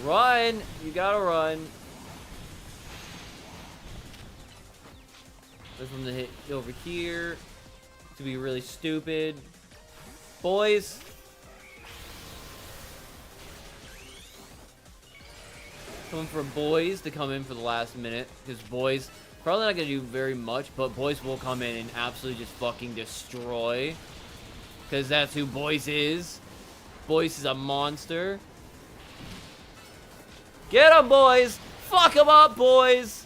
Run! You gotta run. Wait for him to hit over here. To be really stupid. Boys. Coming for boys to come in for the last minute. Because boys... Probably not gonna do very much, but boys will come in and absolutely just fucking destroy. Because that's who Boys is. Boys is a monster. Get him, boys! Fuck him up, boys!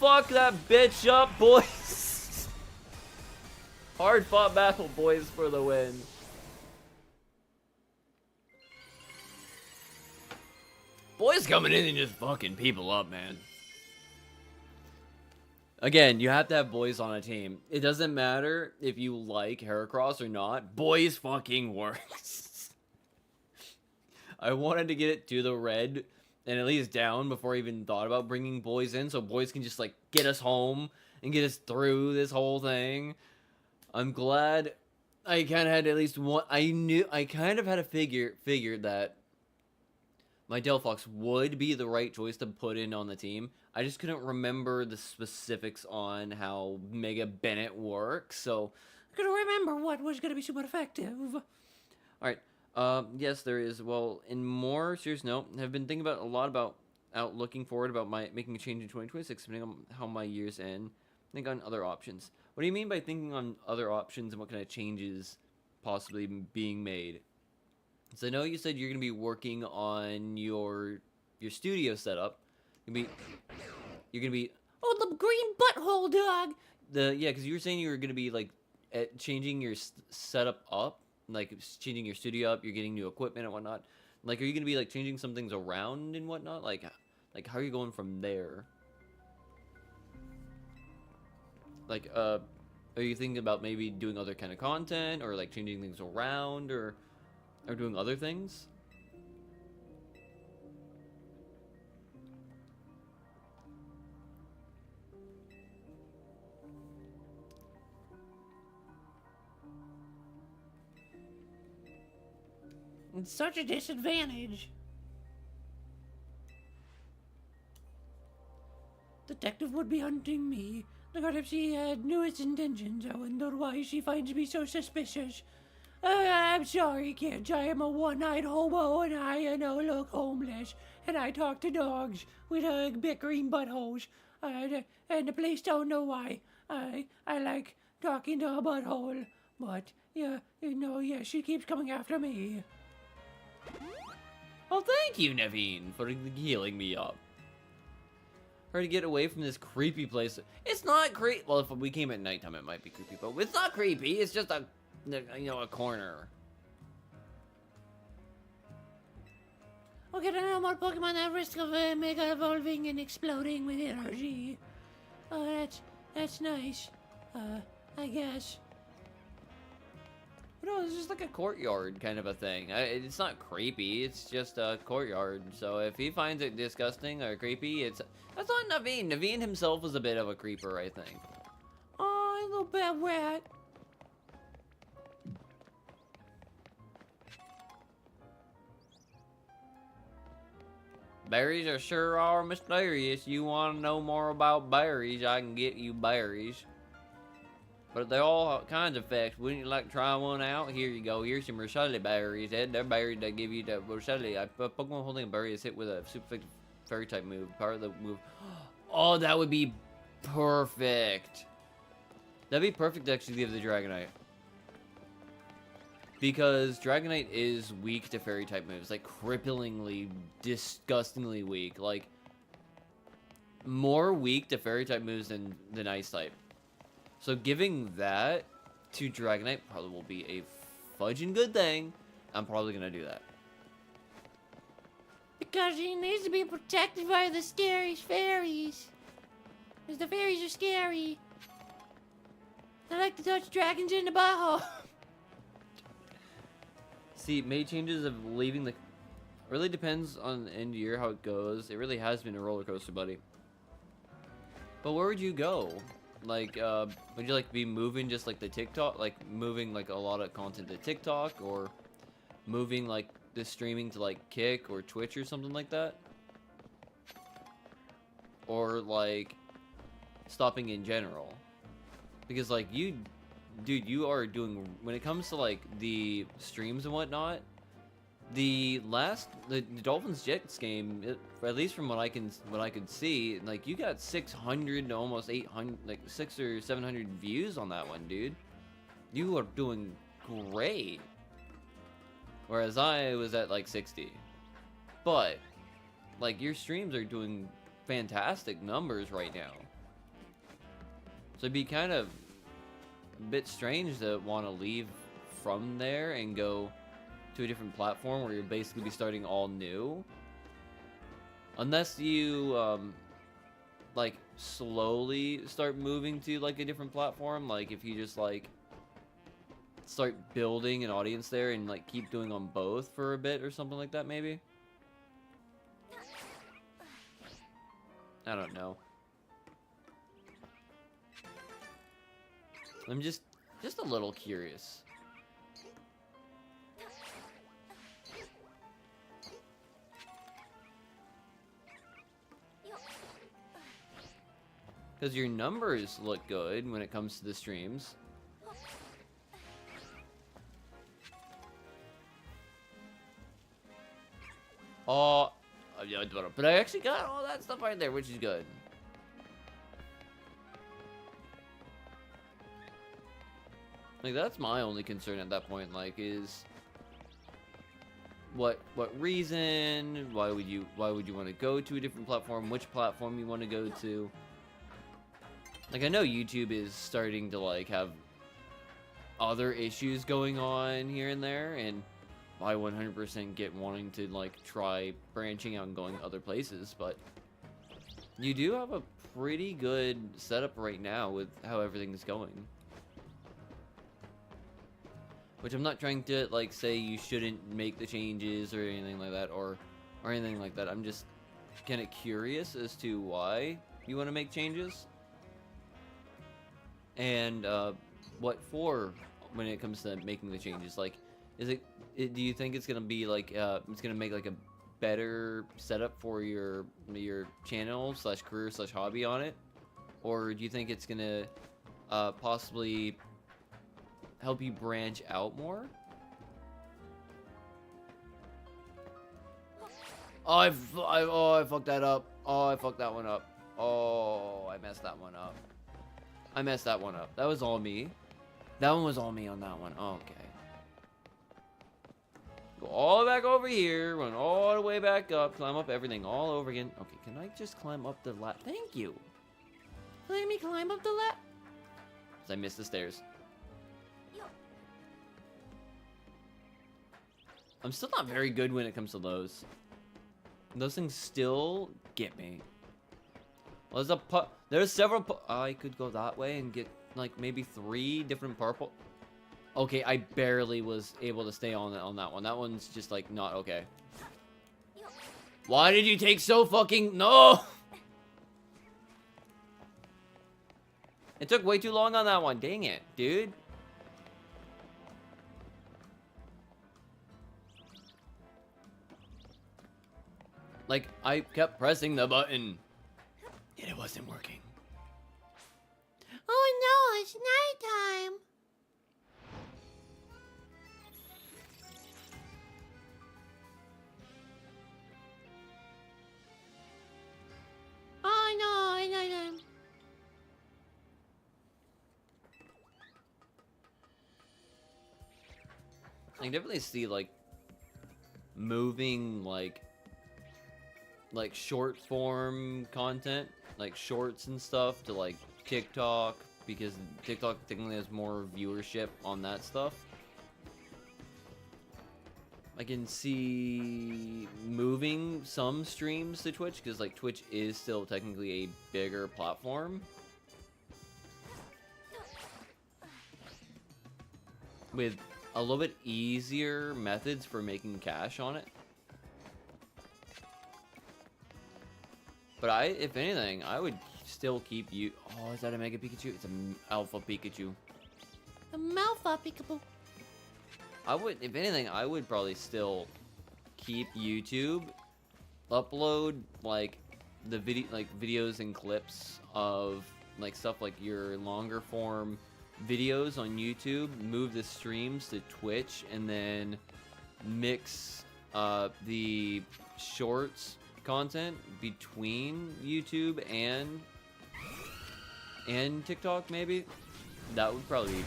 Fuck that bitch up, boys! Hard fought battle, boys, for the win. Boys coming in and just fucking people up, man. Again, you have to have boys on a team. It doesn't matter if you like Heracross or not. Boys fucking works. I wanted to get it to the red and at least down before I even thought about bringing boys in. So boys can just like get us home and get us through this whole thing. I'm glad I kind of had at least one. I kind of had a figure that my Delphox would be the right choice to put in on the team. I just couldn't remember the specifics on how Mega Bennett works, so I couldn't remember what was going to be super effective. Alright, yes, there is. Well, in more serious note, I've been thinking about a lot about looking forward about making a change in 2026, depending on how my year's end. Think on other options. What do you mean by thinking on other options and what kind of changes possibly being made? So I know you said you're going to be working on your studio setup. You're gonna be Oh, the green butthole dog. Yeah, because you were saying you were gonna be like changing your setup up, like changing your studio up. You're getting new equipment and whatnot. Like, are you gonna be like changing some things around and whatnot? Like how are you going from there? Like, are you thinking about maybe doing other kind of content or like changing things around or doing other things? It's such a disadvantage. Detective would be hunting me. Regard if she had newest intentions. I wonder why she finds me so suspicious. I'm sorry, kids. I am a one-eyed hobo, and I, look homeless. And I talk to dogs with bickering buttholes. And the police don't know why. I like talking to a butthole, but yeah, yeah, she keeps coming after me. Well, thank you, Naveen, for healing me up. Try to get away from this creepy place. It's not creepy. Well, if we came at nighttime, it might be creepy, but it's not creepy. It's just a corner. Okay, there are more Pokemon at risk of mega evolving and exploding with energy. Oh, that's nice. I guess. No, it's just like a courtyard kind of a thing. It's not creepy. It's just a courtyard. So if he finds it disgusting or creepy, that's not Naveen. Naveen himself is a bit of a creeper, I think. Oh, a little bad rat. Berries are sure are mysterious. You want to know more about berries, I can get you berries. But they're all kinds of effects. Wouldn't you like to try one out? Here you go. Here's some Roselia berries. They're berries that give you the Roselia. Pokemon holding a berry is hit with a super effective fairy type move. Part of the move. Oh, that would be perfect. That'd be perfect to actually give the Dragonite. Because Dragonite is weak to fairy type moves. Like, cripplingly, disgustingly weak. Like, more weak to fairy type moves than ice type. So giving that to Dragonite probably will be a fudging good thing. I'm probably going to do that. Because he needs to be protected by the scary fairies. Because the fairies are scary. I like to touch dragons in the butthole. See, made changes of leaving the... Really depends on the end of year how it goes. It really has been a roller coaster, buddy. But where would you go? Like, would you like be moving just like the TikTok, like moving like a lot of content to TikTok, or moving like the streaming to like Kick or Twitch or something like that? Or like stopping in general? Because like you, dude, you are doing, when it comes to like the streams and whatnot, the Dolphins Jets game, at least from what I could see, like you got 600 to almost 800, like 600 or 700 views on that one, dude. You are doing great. Whereas I was at like 60. But like your streams are doing fantastic numbers right now. So it'd be kind of a bit strange to want to leave from there and go to a different platform where you're basically be starting all new, unless you like slowly start moving to like a different platform. Like if you just like start building an audience there and like keep doing on both for a bit or something like that, maybe. I don't know. I'm just a little curious. Because your numbers look good when it comes to the streams. Oh, yeah, but I actually got all that stuff right there, which is good. Like, that's my only concern at that point, like, is what reason? Why would you want to go to a different platform? Which platform you want to go to? Like, I know YouTube is starting to, like, have other issues going on here and there, and I 100% get wanting to, like, try branching out and going other places, but you do have a pretty good setup right now with how everything's going. Which I'm not trying to, like, say you shouldn't make the changes or anything like that, or anything like that. I'm just kind of curious as to why you want to make changes. And what for when it comes to making the changes. Like, do you think it's gonna be like it's gonna make like a better setup for your channel / career / hobby on it, or do you think it's gonna possibly help you branch out more? Oh, I fucked that up. Oh, I fucked that one up. Oh, I messed that one up. I messed that one up. That was all me. That one was all me on that one. Okay. Go all the way back over here. Run all the way back up. Climb up everything all over again. Okay, can I just climb up the ladder? Thank you. Let me climb up the ladder. I missed the stairs. I'm still not very good when it comes to those. Those things still get me. Well, there's several I could go that way and get like maybe 3 different purple. Okay, I barely was able to stay on that one. That one's just like not okay. Why did you take so fucking no? It took way too long on that one. Dang it, dude. Like, I kept pressing the button, and it wasn't working. Oh no, it's nighttime. Oh no, it's nighttime. I can definitely see, like, moving, like short form content, like shorts and stuff to like TikTok, because TikTok technically has more viewership on that stuff. I can see moving some streams to Twitch, because like Twitch is still technically a bigger platform with a little bit easier methods for making cash on it. But if anything, I would still keep you. Oh, is that a Mega Pikachu? It's an Alpha Pikachu. A Malfa Peekaboo. I would, if anything, I would probably still keep YouTube, upload like the videos and clips of like stuff like your longer form videos on YouTube, move the streams to Twitch, and then mix the shorts content between YouTube and TikTok. Maybe that would probably be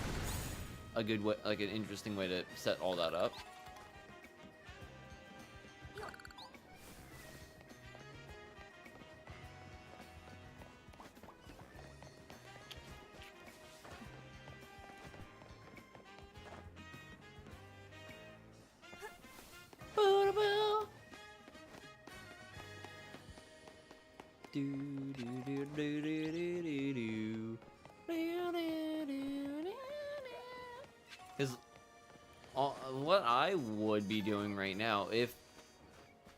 a good way, like an interesting way to set all that up. Because what I would be doing right now, if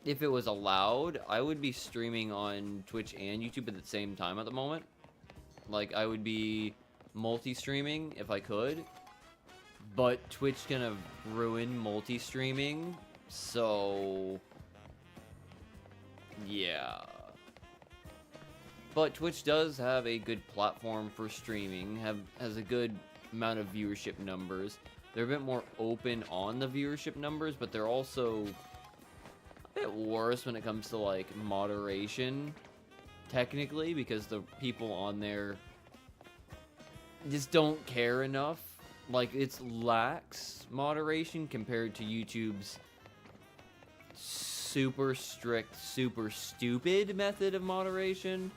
it was allowed, I would be streaming on Twitch and YouTube at the same time at the moment. Like, I would be multi-streaming if I could, but Twitch gonna ruin multi-streaming, so yeah. But Twitch does have a good platform for streaming, has a good amount of viewership numbers. They're a bit more open on the viewership numbers, but they're also a bit worse when it comes to like moderation, technically, because the people on there just don't care enough. Like, it's lax moderation compared to YouTube's super strict, super stupid method of moderation.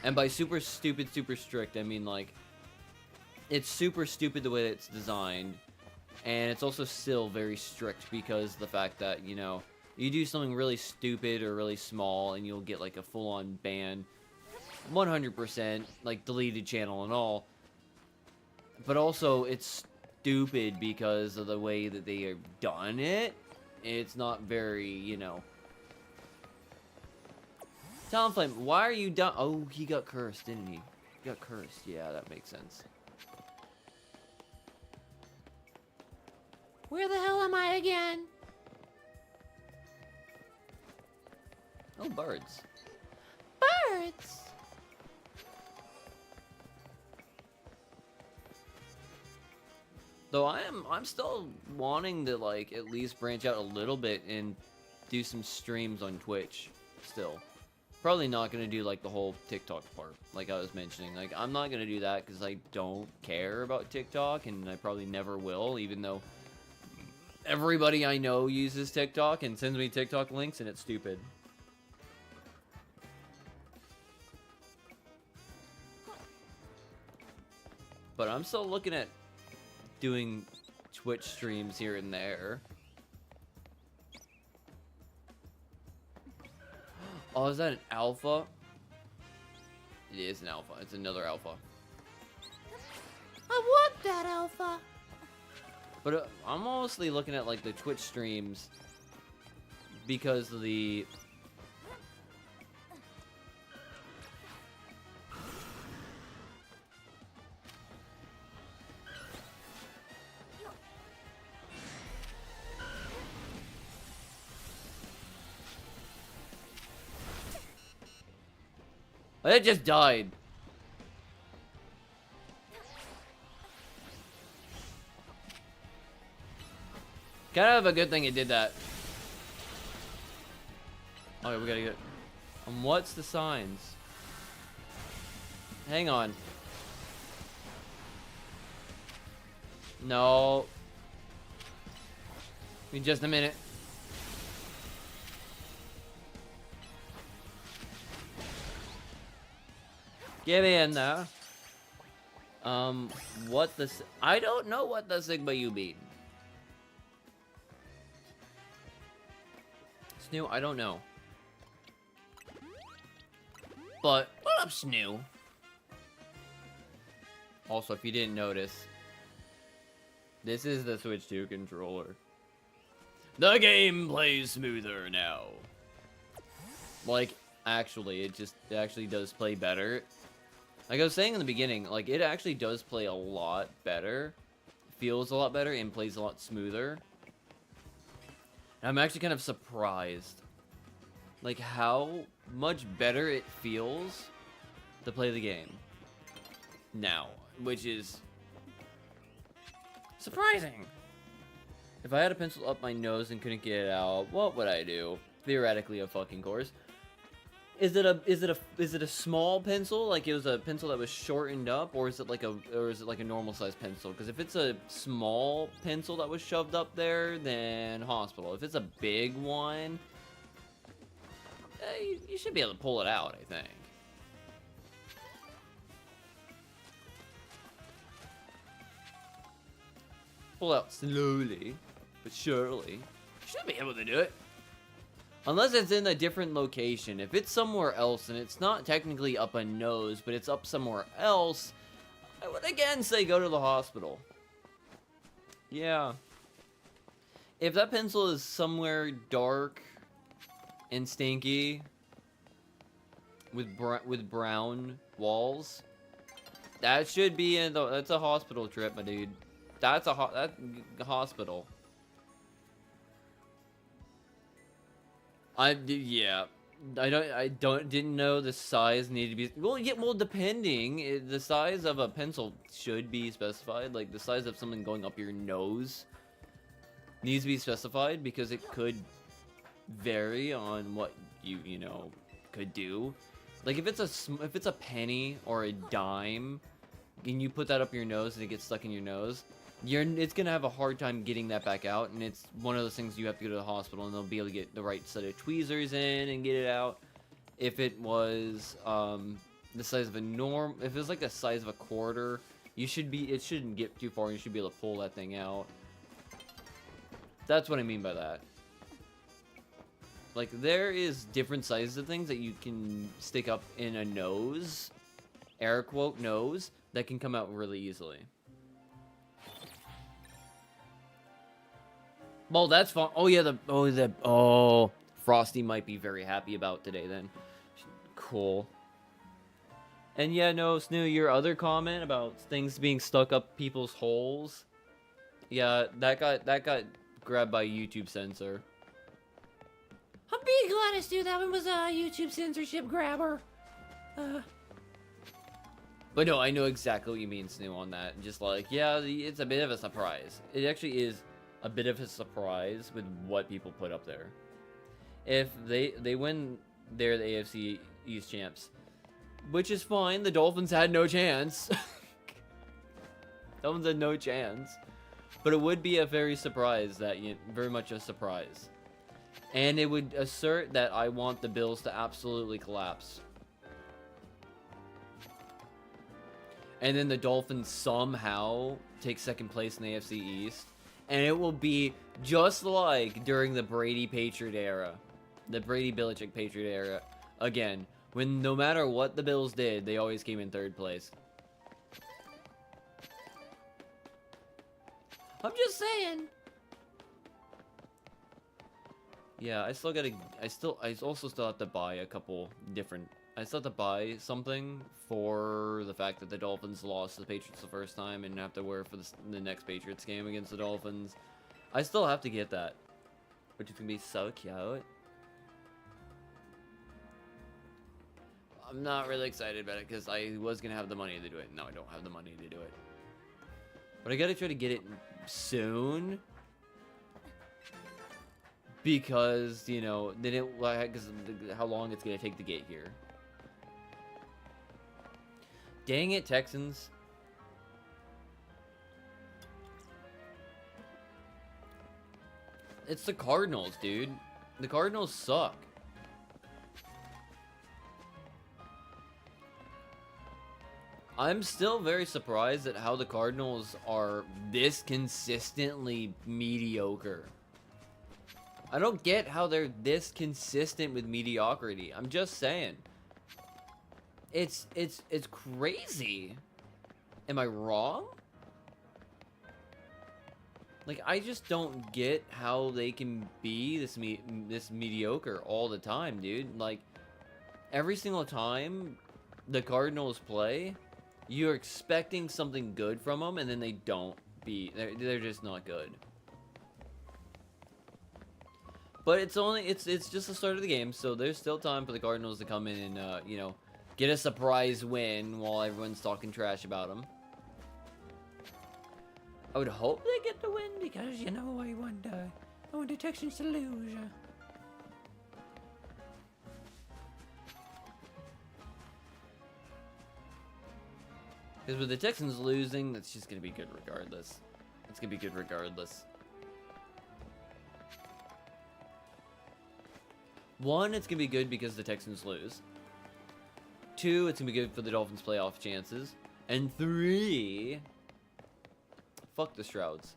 And by super stupid, super strict, I mean, like, it's super stupid the way that it's designed, and it's also still very strict because the fact that, you know, you do something really stupid or really small and you'll get, like, a full-on ban, 100%, like, deleted channel and all. But also, it's stupid because of the way that they have done it. It's not very, you know... Talonflame, why are you done? Oh, he got cursed, didn't he? He got cursed. Yeah, that makes sense. Where the hell am I again? Oh, birds. Birds. Though I'm still wanting to like at least branch out a little bit and do some streams on Twitch still. Probably not gonna do like the whole TikTok part, like I was mentioning. Like I'm not gonna do that because I don't care about TikTok, and I probably never will, even though everybody I know uses TikTok and sends me TikTok links, and it's stupid. But I'm still looking at doing Twitch streams here and there. Oh, is that an alpha? It is an alpha. It's another alpha. I want that alpha. But I'm mostly looking at like the Twitch streams because of the... It just died. Kind of a good thing it did that. Okay, we gotta get... what's the signs? Hang on. No. In just a minute. Get in there. What the... I don't know what the Sigma you mean. Snoo, I don't know. But, what up, Snoo? Also, if you didn't notice, this is the Switch 2 controller. The game plays smoother now. Like, actually, it actually does play better. Like I was saying in the beginning, like, it actually does play a lot better. Feels a lot better and plays a lot smoother. And I'm actually kind of surprised. Like, how much better it feels to play the game now. Which is surprising. If I had a pencil up my nose and couldn't get it out, what would I do? Theoretically, of fucking course. Is it a small pencil? Like it was a pencil that was shortened up, or is it like a normal size pencil? Because if it's a small pencil that was shoved up there, then hospital. If it's a big one, you should be able to pull it out, I think. Pull out slowly, but surely. You should be able to do it. Unless it's in a different location. If it's somewhere else and it's not technically up a nose, but it's up somewhere else, I would again say go to the hospital. Yeah. If that pencil is somewhere dark and stinky with brown walls, that should be in the... That's a hospital trip, my dude. That's a hospital. Yeah, I didn't know the size needed to be, well, depending, the size of a pencil should be specified, like the size of something going up your nose needs to be specified because it could vary on what you know could do. Like if it's a penny or a dime and you put that up your nose and it gets stuck in your nose, it's gonna have a hard time getting that back out, and it's one of those things you have to go to the hospital and they'll be able to get the right set of tweezers in and get it out. If it was the size of if it was like the size of a quarter, it shouldn't get too far. You should be able to pull that thing out. That's what I mean by that. Like there is different sizes of things that you can stick up in a nose, air quote nose, that can come out really easily. Well, that's fun. Oh yeah, Frosty might be very happy about today then. Cool. And yeah, no, Snoo, your other comment about things being stuck up people's holes. Yeah, that got grabbed by YouTube censor. I'm being honest, dude. That one was a YouTube censorship grabber. But no, I know exactly what you mean, Snoo, on that. Just like, yeah, it's a bit of a surprise. It actually is a bit of a surprise with what people put up there. If they win, they're the AFC East champs, which is fine. The Dolphins had no chance. Dolphins had no chance, but it would be a very surprise that very much a surprise, and it would assert that I want the Bills to absolutely collapse. And then the Dolphins somehow take second place in the AFC East. And it will be just like during the Brady Patriot era. The Brady Belichick Patriot era. Again, when no matter what the Bills did, they always came in third place. I'm just saying. Yeah, I also still have to buy a couple different... I still have to buy something for the fact that the Dolphins lost to the Patriots the first time and have to wear for the next Patriots game against the Dolphins. I still have to get that, which is going to be so cute. I'm not really excited about it because I was going to have the money to do it. Now I don't have the money to do it. But I got to try to get it soon. Because, you know, because how long it's going to take to get here. Dang it, Texans. It's the Cardinals, dude. The Cardinals suck. I'm still very surprised at how the Cardinals are this consistently mediocre. I don't get how they're this consistent with mediocrity. I'm just saying. It's crazy. Am I wrong? Like, I just don't get how they can be this mediocre all the time, dude. Like, every single time the Cardinals play, you're expecting something good from them, and then they don't they're just not good. But it's just the start of the game, so there's still time for the Cardinals to come in and, you know, get a surprise win while everyone's talking trash about them. I would hope they get the win Because, you know, I want the Texans to lose. Because with the Texans losing, that's just going to be good regardless. It's going to be good regardless. One, it's going to be good because the Texans lose. Two, it's going to be good for the Dolphins' playoff chances. And three, fuck the Strouds.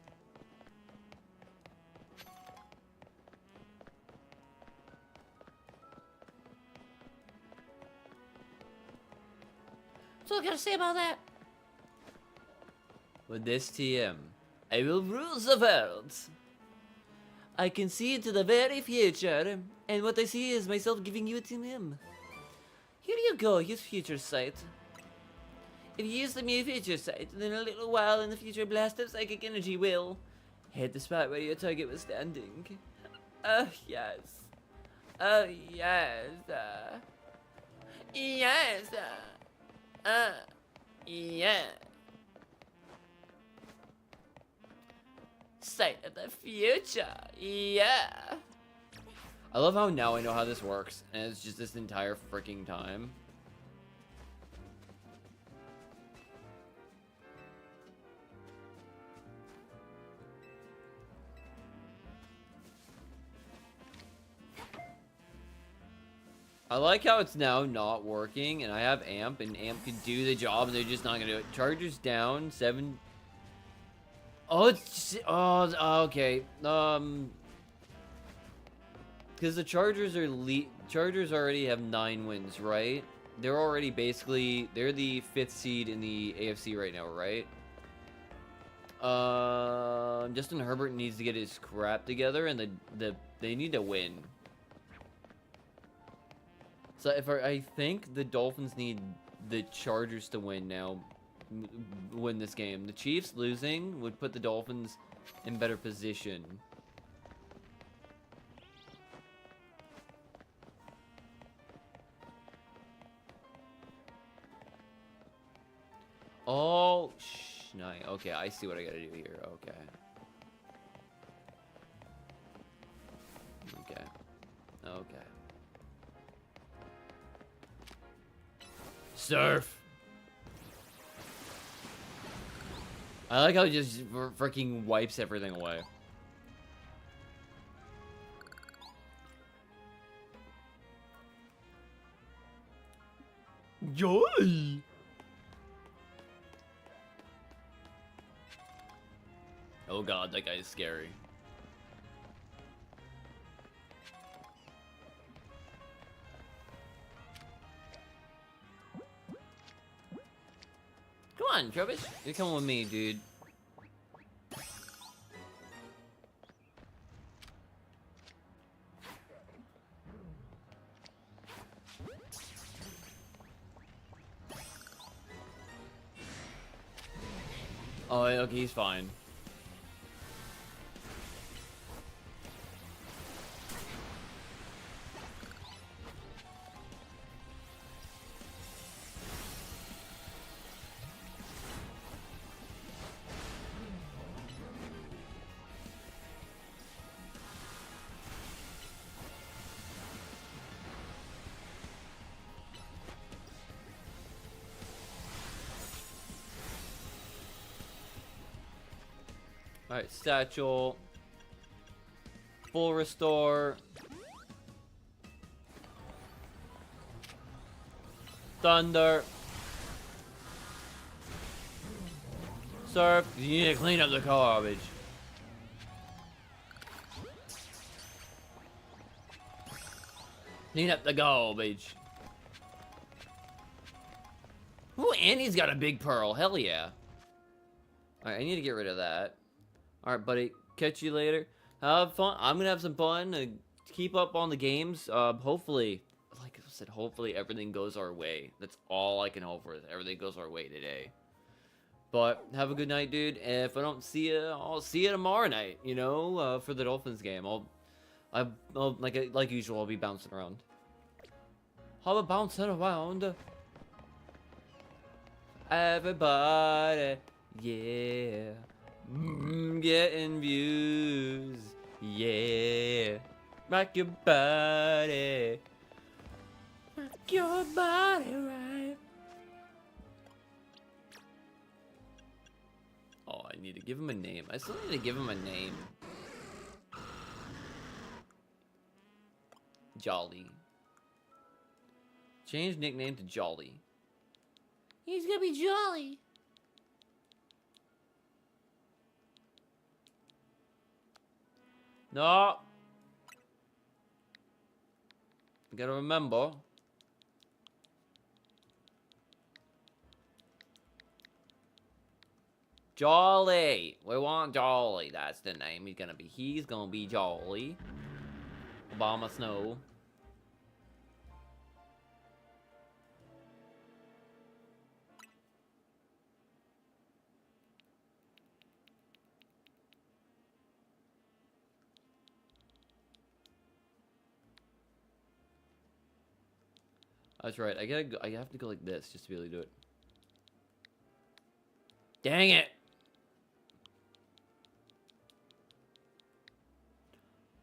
That's all I gotta say about that. With this TM, I will rule the world. I can see into the very future, and what I see is myself giving you a TM. Here you go, use future sight. If you use the new future sight, then a little while in the future, a blast of psychic energy will hit the spot where your target was standing. Oh, yes. Oh, yes. Yes. Yeah. Sight of the future. Yeah. I love how now I know how this works, and it's just this entire freaking time. I like how it's now not working, and I have Amp, and Amp can do the job, and they're just not gonna do it. Chargers down 7. Oh, it's just, oh, okay. Because the Chargers are Chargers already have 9 wins, right? They're already basically they're the 5th seed in the AFC right now, right? Justin Herbert needs to get his crap together, and they need to win. So I think the Dolphins need the Chargers to win now, win this game. The Chiefs losing would put the Dolphins in better position. Oh, nice. Okay, I see what I gotta do here. Okay. Okay. Okay. Surf. I like how it just freaking wipes everything away. Joy. Oh god, that guy is scary. Come on, Travis. You're coming with me, dude. Oh, okay, he's fine. Alright, Satchel. Full restore. Thunder. Surf. You need to clean up the garbage. Clean up the garbage. Ooh, and he's got a big pearl. Hell yeah. Alright, I need to get rid of that. Alright, buddy. Catch you later. Have fun. I'm gonna have some fun. Keep up on the games. Hopefully, like I said, hopefully everything goes our way. That's all I can hope for. Everything goes our way today. But have a good night, dude. And if I don't see you, I'll see you tomorrow night. You know, for the Dolphins game. I'll like usual. I'll be bouncing around. How about bouncing around? Everybody, yeah. Getting views, yeah. Rock your body. Rock your body right. Oh, I need to give him a name. I still need to give him a name. Jolly. Change nickname to Jolly. He's gonna be jolly. No. You gotta remember. Jolly. We want Jolly. That's the name he's gonna be. He's gonna be Jolly. Obama Snow. That's right. I have to go like this just to be able to do it. Dang it!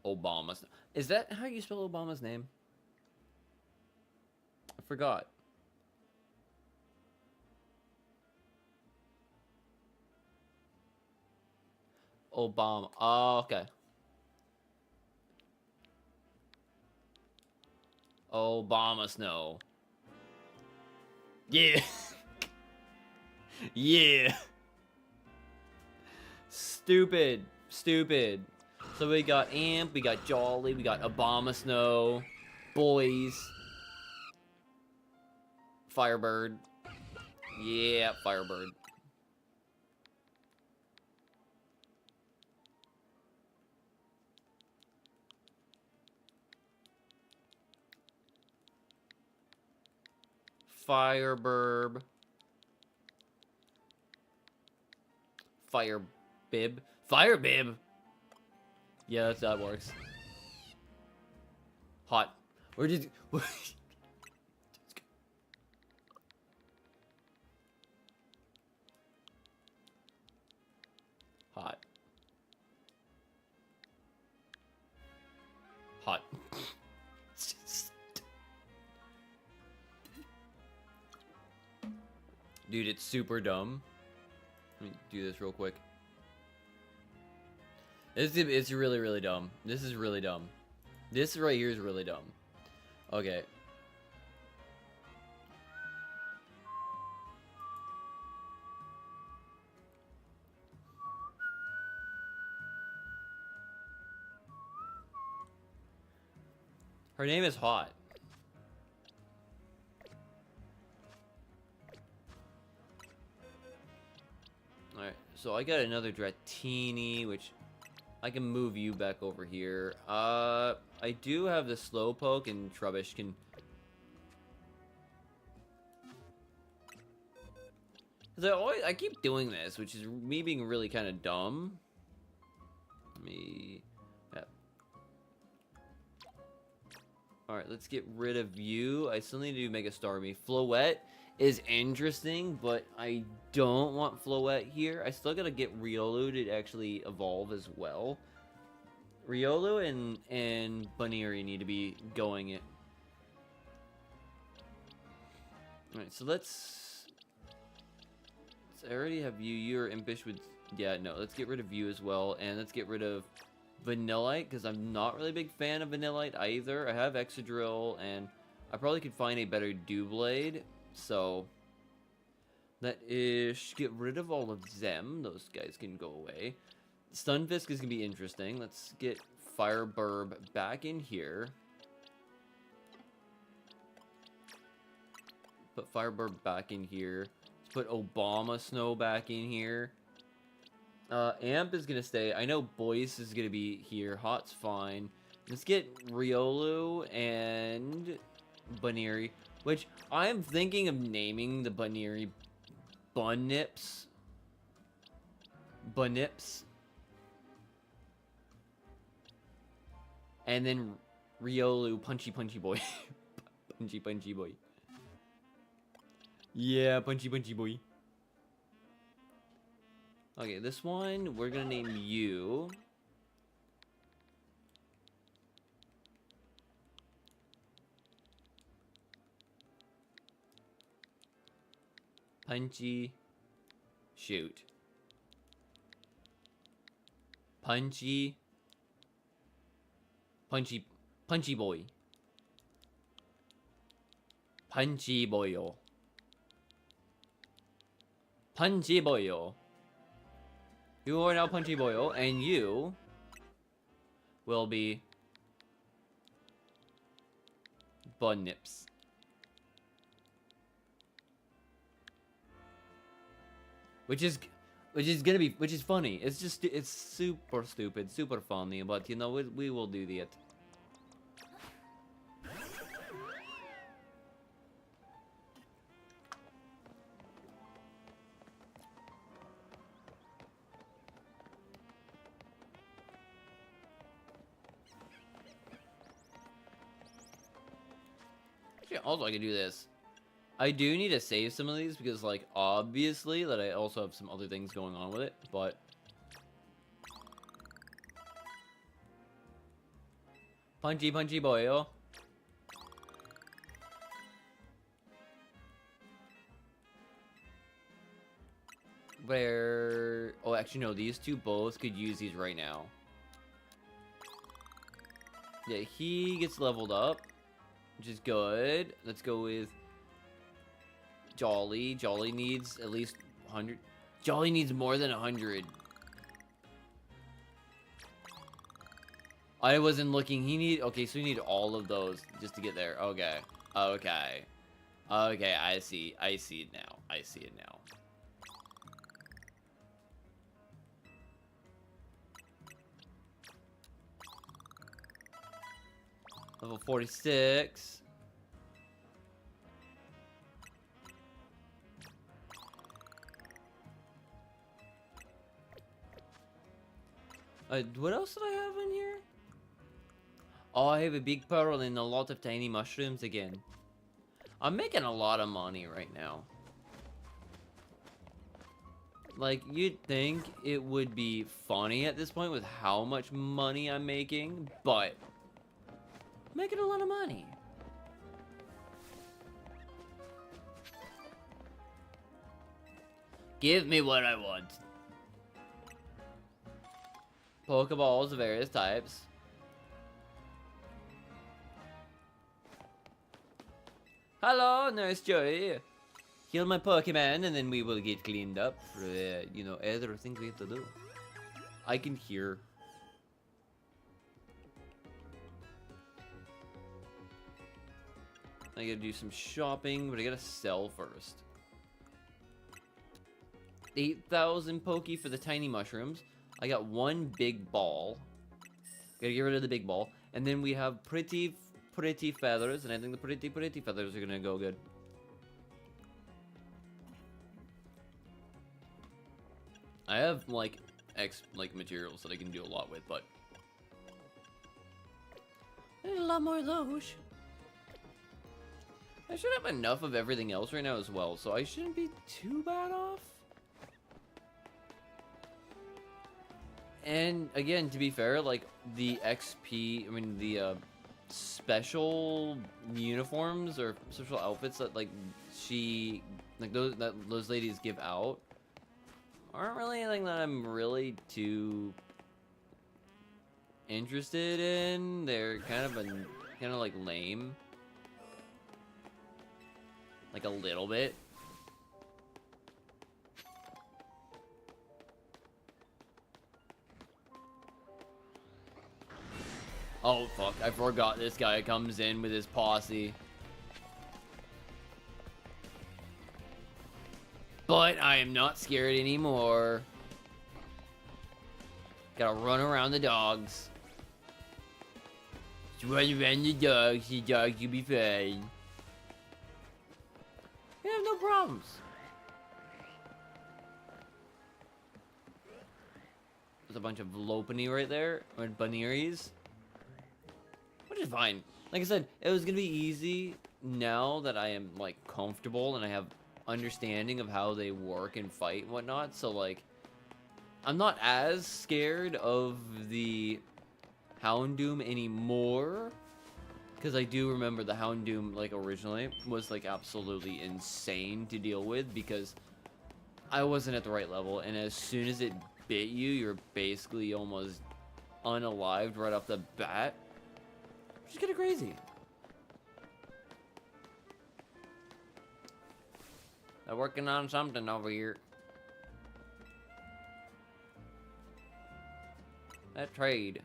Obama. Is that how you spell Obama's name? I forgot. Obama. Oh, okay. Obama Snow. Yeah. Yeah. Stupid. Stupid. So we got Amp, we got Jolly, we got Obama Snow, Boys, Firebird. Yeah, Firebird. Firebird. Firebib. Firebib! Yeah, that works. Hot. Where did... Dude, it's super dumb. Let me do this real quick. It's really, really dumb. This is really dumb. This right here is really dumb. Okay. Her name is Hot. Alright, so I got another Dratini, which I can move you back over here. I do have the Slowpoke, and Trubbish can... Cause I keep doing this, which is me being really kind of dumb. Let me... Yeah. Alright, let's get rid of you. I still need to do Mega Starmie. Floette is interesting, but I don't want Floette here. I still gotta get Riolu to actually evolve as well. Riolu and Baniri need to be going it. Alright, so let's... I already have you. You're impish with... Yeah, no, let's get rid of you as well. And let's get rid of Vanillite, because I'm not really a big fan of Vanillite either. I have Excadrill, and I probably could find a better Doublade. So, that is... Get rid of all of them. Those guys can go away. Stunfisk is going to be interesting. Let's get Fireburb back in here. Put Fireburb back in here. Let's put Obama Snow back in here. Amp is going to stay. I know Boyce is going to be here. Hot's fine. Let's get Riolu and Baniri. Which, I am thinking of naming the Baniri Bunnips. Bunnips. And then Riolu Punchy Punchy Boy. Punchy Punchy Boy. Yeah, Punchy Punchy Boy. Okay, this one, we're gonna name you. Punchy. Shoot. Punchy. Punchy Boy. Punchy Boyo. Punchy Boyo. You are now Punchy Boyo, and you will be Bunnips. Which is funny. It's just, it's super stupid, super funny, but you know, we will do that. Actually, also I can do this. I do need to save some of these because, like, obviously that I also have some other things going on with it, but... Punchy Punchy Boyo. Where... Oh, actually, no, these two both could use these right now. Yeah, he gets leveled up, which is good. Let's go with... Jolly. Jolly needs at least 100. Jolly needs more than 100. I wasn't looking. He need... Okay, so we need all of those just to get there. Okay. Okay. Okay, I see. I see it now. I see it now. Level 46. What else did I have in here? Oh, I have a big pearl and a lot of tiny mushrooms again. I'm making a lot of money right now. Like, you'd think it would be funny at this point with how much money I'm making, but... I'm making a lot of money. Give me what I want. Pokeballs of various types. Hello, Nurse Joy. Heal my Pokemon and then we will get cleaned up for, you know, other things we have to do. I can hear. I gotta do some shopping, but I gotta sell first. 8,000 Poke for the tiny mushrooms. I got one big ball. Gotta get rid of the big ball. And then we have pretty feathers, and I think the pretty feathers are gonna go good. I have like materials that I can do a lot with, but There's a lot more of those. I should have enough of everything else right now as well, so I shouldn't be too bad off. And again, to be fair, like the XP, I mean the special uniforms or special outfits that like those ladies give out aren't really anything that I'm really too interested in. They're kind of like lame. Like a little bit. Oh fuck, I forgot this guy comes in with his posse. But I am not scared anymore. Gotta run around the dogs. Just run around the dogs will be fine. You have no problems. There's a bunch of Lopunny right there, or Bunearys. Which is fine. Like I said, it was gonna be easy now that I am like comfortable and I have understanding of how they work and fight and whatnot. So like, I'm not as scared of the Houndoom anymore. Because I do remember the Houndoom, like, originally was, like, absolutely insane to deal with because I wasn't at the right level. And as soon as it bit you, you're basically almost unalived right off the bat. Which is kind of crazy. They're working on something over here. That trade.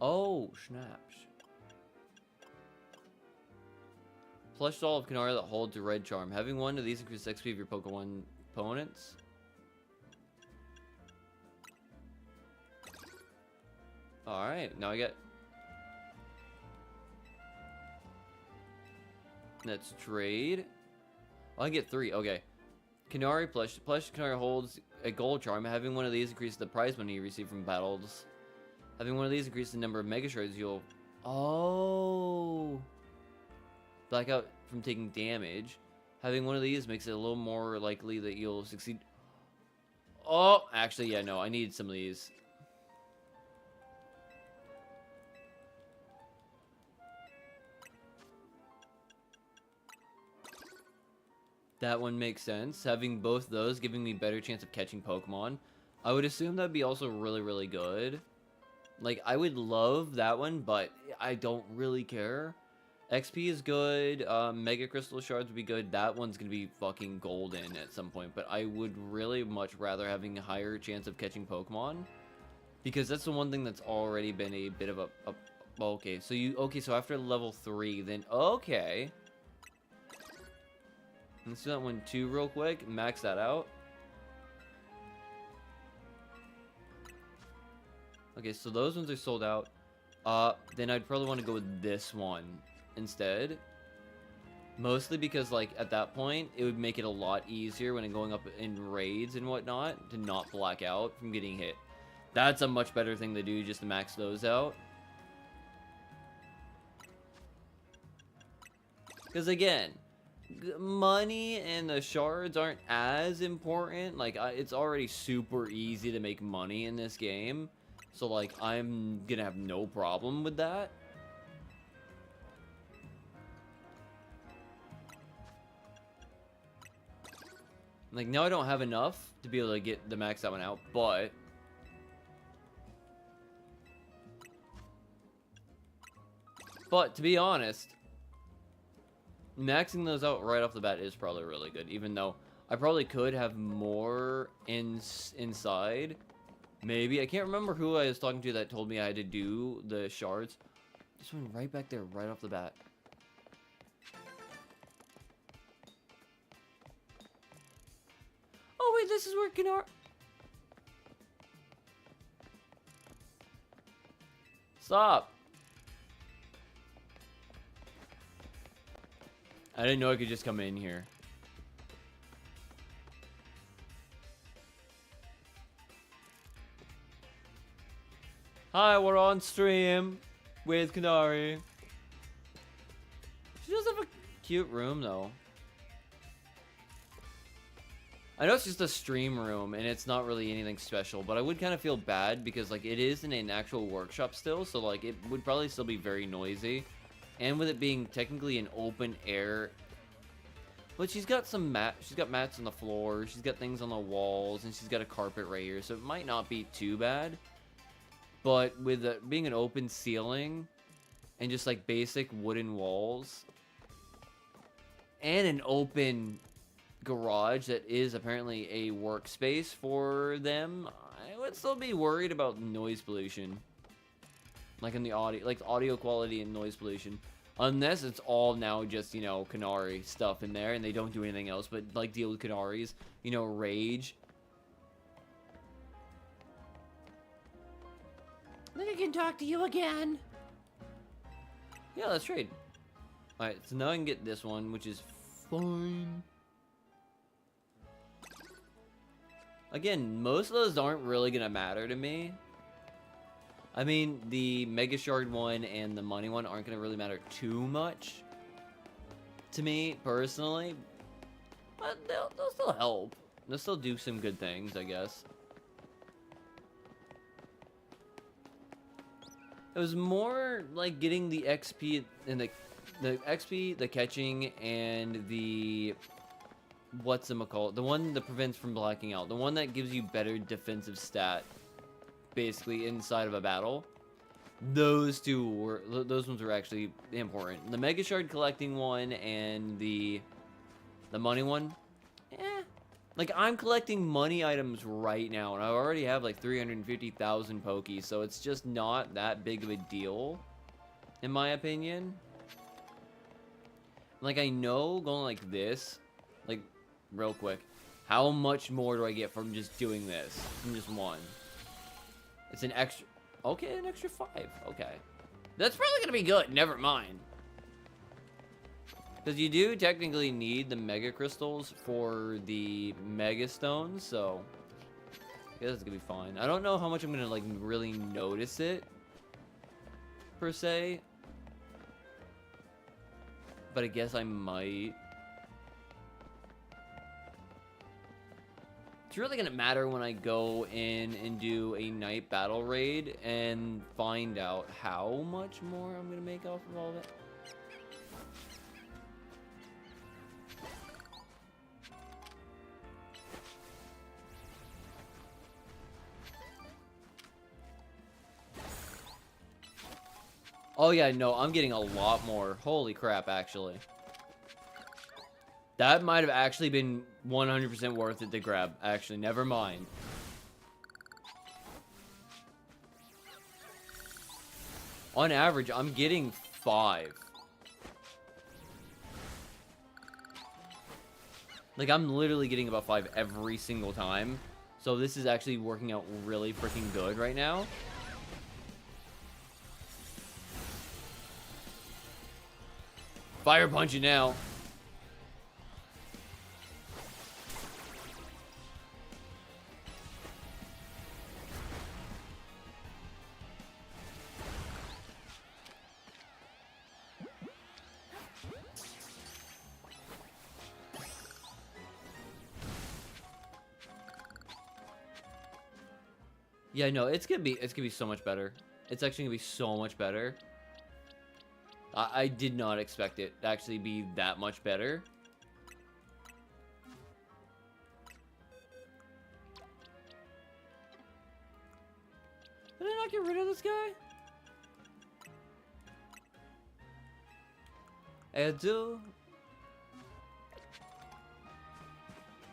Oh, snaps. Plush doll of Kanara that holds a red charm. Having one of these increases XP of your Pokemon opponents. Alright, now I get... Let's trade. Oh, I get 3, okay. Kanari plush. Plush Kanari holds a gold charm. Having one of these increases the prize money you receive from battles. Having one of these increases the number of Mega Shards you'll... Oh! Blackout from taking damage. Having one of these makes it a little more likely that you'll succeed. Oh! Actually, yeah, no. I need some of these. That one makes sense. Having both those giving me better chance of catching Pokemon. I would assume that'd be also really, really good. Like, I would love that one, but I don't really care. XP is good. Mega Crystal Shards would be good. That one's going to be fucking golden at some point. But I would really much rather having a higher chance of catching Pokemon. Because that's the one thing that's already been a bit of a okay, so so after level 3, then... Okay. Let's do that one too real quick. Max that out. Okay, so those ones are sold out. Then I'd probably want to go with this one instead. Mostly because, like, at that point, it would make it a lot easier when I'm going up in raids and whatnot to not black out from getting hit. That's a much better thing to do, just to max those out. Because, again, money and the shards aren't as important. Like, it's already super easy to make money in this game. So, like, I'm gonna have no problem with that. Like, now I don't have enough to be able to get the max that one out, but... But, to be honest, maxing those out right off the bat is probably really good, even though I probably could have more inside. Maybe. I can't remember who I was talking to that told me I had to do the shards. Just went right back there, right off the bat. Oh, wait, this is where Kinar... Stop! I didn't know I could just come in here. Hi, we're on stream with Kanari. She does have a cute room, though. I know it's just a stream room, and it's not really anything special, but I would kind of feel bad because, like, it is in an actual workshop still, so, like, it would probably still be very noisy. And with it being technically an open air... But she's got some she's got mats on the floor, she's got things on the walls, and she's got a carpet right here, so it might not be too bad. But with it being an open ceiling, and just, like, basic wooden walls, and an open garage that is apparently a workspace for them, I would still be worried about noise pollution. Like in the audio, like audio quality and noise pollution. Unless it's all now just, you know, Kanari stuff in there and they don't do anything else but like deal with Kanari's, you know, rage. I think I can talk to you again. Yeah, let's trade. Alright, so now I can get this one, which is fine. Again, most of those aren't really gonna matter to me. I mean, the Mega Shard one and the money one aren't gonna really matter too much to me, personally. But they'll still help. They'll still do some good things, I guess. It was more like getting the XP and the XP, the catching, and the... whatchamacallit, the one that prevents from blacking out, the one that gives you better defensive stat, basically inside of a battle. Those ones were actually important. The Mega Shard collecting one and the money one, like I'm collecting money items right now, and I already have like 350,000 Pokies, so it's just not that big of a deal, in my opinion. Like I know going like this, like. Real quick, how much more do I get from just doing this? From just one? It's an extra... Okay, an extra 5. Okay. That's probably gonna be good. Never mind. Because you do technically need the Mega Crystals for the Mega Stones, so... I guess it's gonna be fine. I don't know how much I'm gonna, like, really notice it, per se. But I guess I might... It's really gonna matter when I go in and do a night battle raid and find out how much more I'm gonna make off of all of it. Oh yeah, no, I'm getting a lot more. Holy crap, actually. That might have actually been 100% worth it to grab. Actually, never mind. On average, I'm getting 5. Like, I'm literally getting about 5 every single time. So this is actually working out really freaking good right now. Fire punch it now. Yeah, no, it's gonna be so much better. It's actually gonna be so much better. I did not expect it to actually be that much better. Did I not get rid of this guy? I do.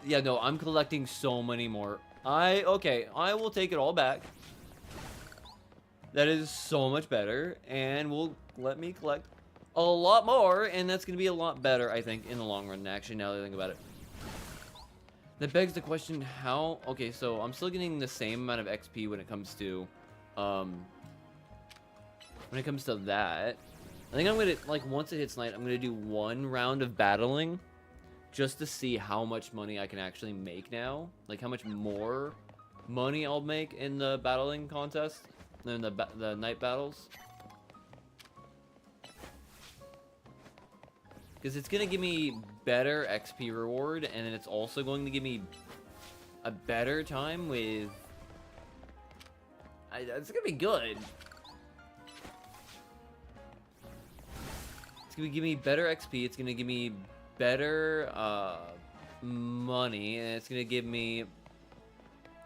Yeah, no, I'm collecting so many more. Okay, I will take it all back. That is so much better, and will let me collect a lot more, and that's going to be a lot better, I think, in the long run, actually, now that I think about it. That begs the question, how... Okay, so I'm still getting the same amount of XP when it comes to, that. I think I'm going to, like, once it hits night, I'm going to do one round of battling just to see how much money I can actually make now. Like, how much more money I'll make in the battling contest than the night battles. Because it's going to give me better XP reward, and then it's also going to give me a better time with... it's going to be good. It's going to give me better XP, it's going to give me better money, and it's going to give me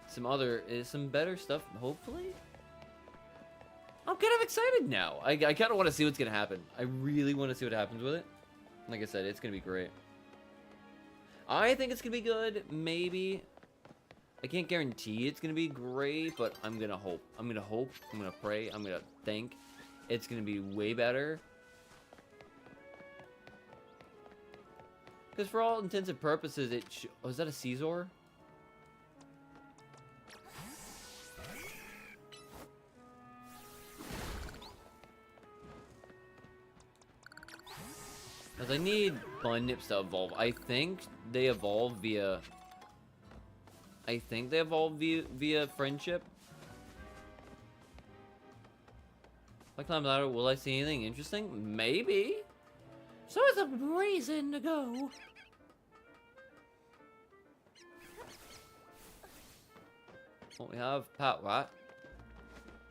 some better stuff, hopefully? I'm kind of excited now. I kind of want to see what's going to happen. I really want to see what happens with it. Like I said, it's going to be great. I think it's going to be good, maybe. I can't guarantee it's going to be great, but I'm going to hope. I'm going to hope, I'm going to pray, I'm going to think it's going to be way better. Because for all intents and purposes, oh, is that a Caesar? Because I need Bunnips to evolve. I think they evolve via... via friendship. If I climb the ladder, will I see anything interesting? Maybe. So it's a reason to go. Well, we have Pat Rat.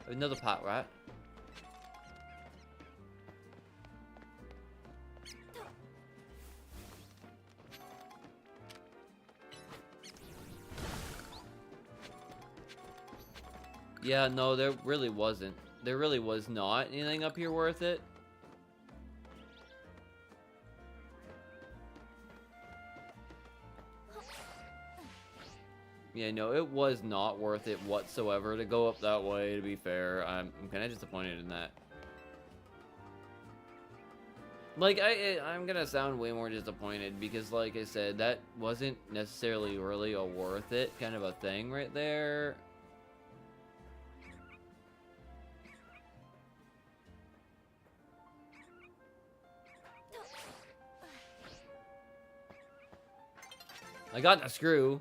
Another Pat Rat. Yeah, no, there really wasn't. There really was not anything up here worth it. Yeah, no, it was not worth it whatsoever to go up that way, to be fair. I'm kind of disappointed in that. Like, I'm gonna sound way more disappointed because, like I said, that wasn't necessarily really a worth it kind of a thing right there. I got the screw.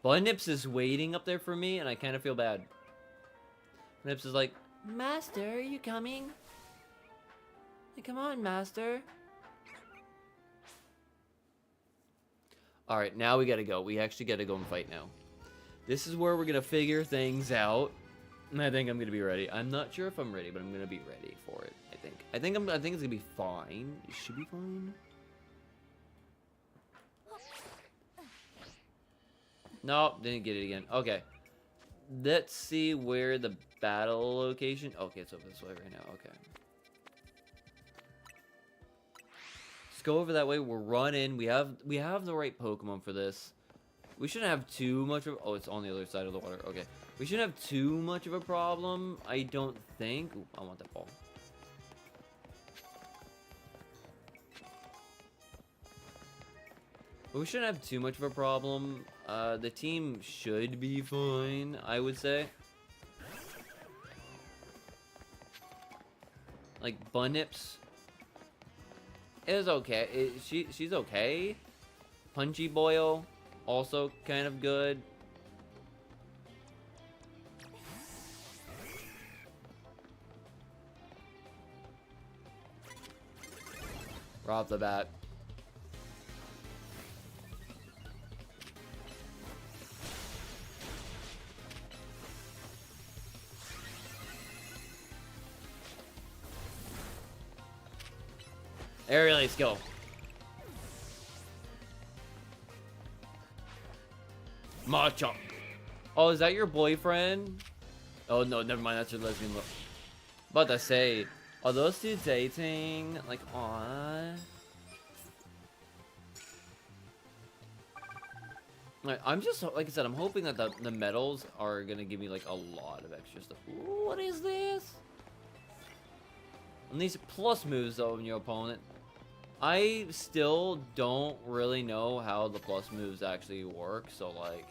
But Nips is waiting up there for me, and I kind of feel bad. Nips is like, Master, are you coming? Hey, come on, Master. Alright, now we gotta go. We actually gotta go and fight now. This is where we're gonna figure things out. And I think I'm gonna be ready. I'm not sure if I'm ready, but I'm gonna be ready for it. I think it's gonna be fine. It should be fine. Nope, didn't get it again. Okay. Let's see where the battle location... Okay, it's over this way right now. Okay. Let's go over that way. We're running. We have the right Pokemon for this. We shouldn't have too much of... Oh, it's on the other side of the water. Okay. We shouldn't have too much of a problem, I don't think. Ooh, I want that ball. But we shouldn't have too much of a problem. The team should be fine, I would say. Like, Bunnips is okay. She's okay. Punchy Boyle, also kind of good. Right off the bat. Aerial Ace, go. Machop. Oh, is that your boyfriend? Oh no, never mind. That's your lesbian look. About to say, are those two dating? Like, aw. I'm just, like I said, I'm hoping that the medals are gonna give me like a lot of extra stuff. Ooh, what is this? And these plus moves though in your opponent. I still don't really know how the plus moves actually work, so like.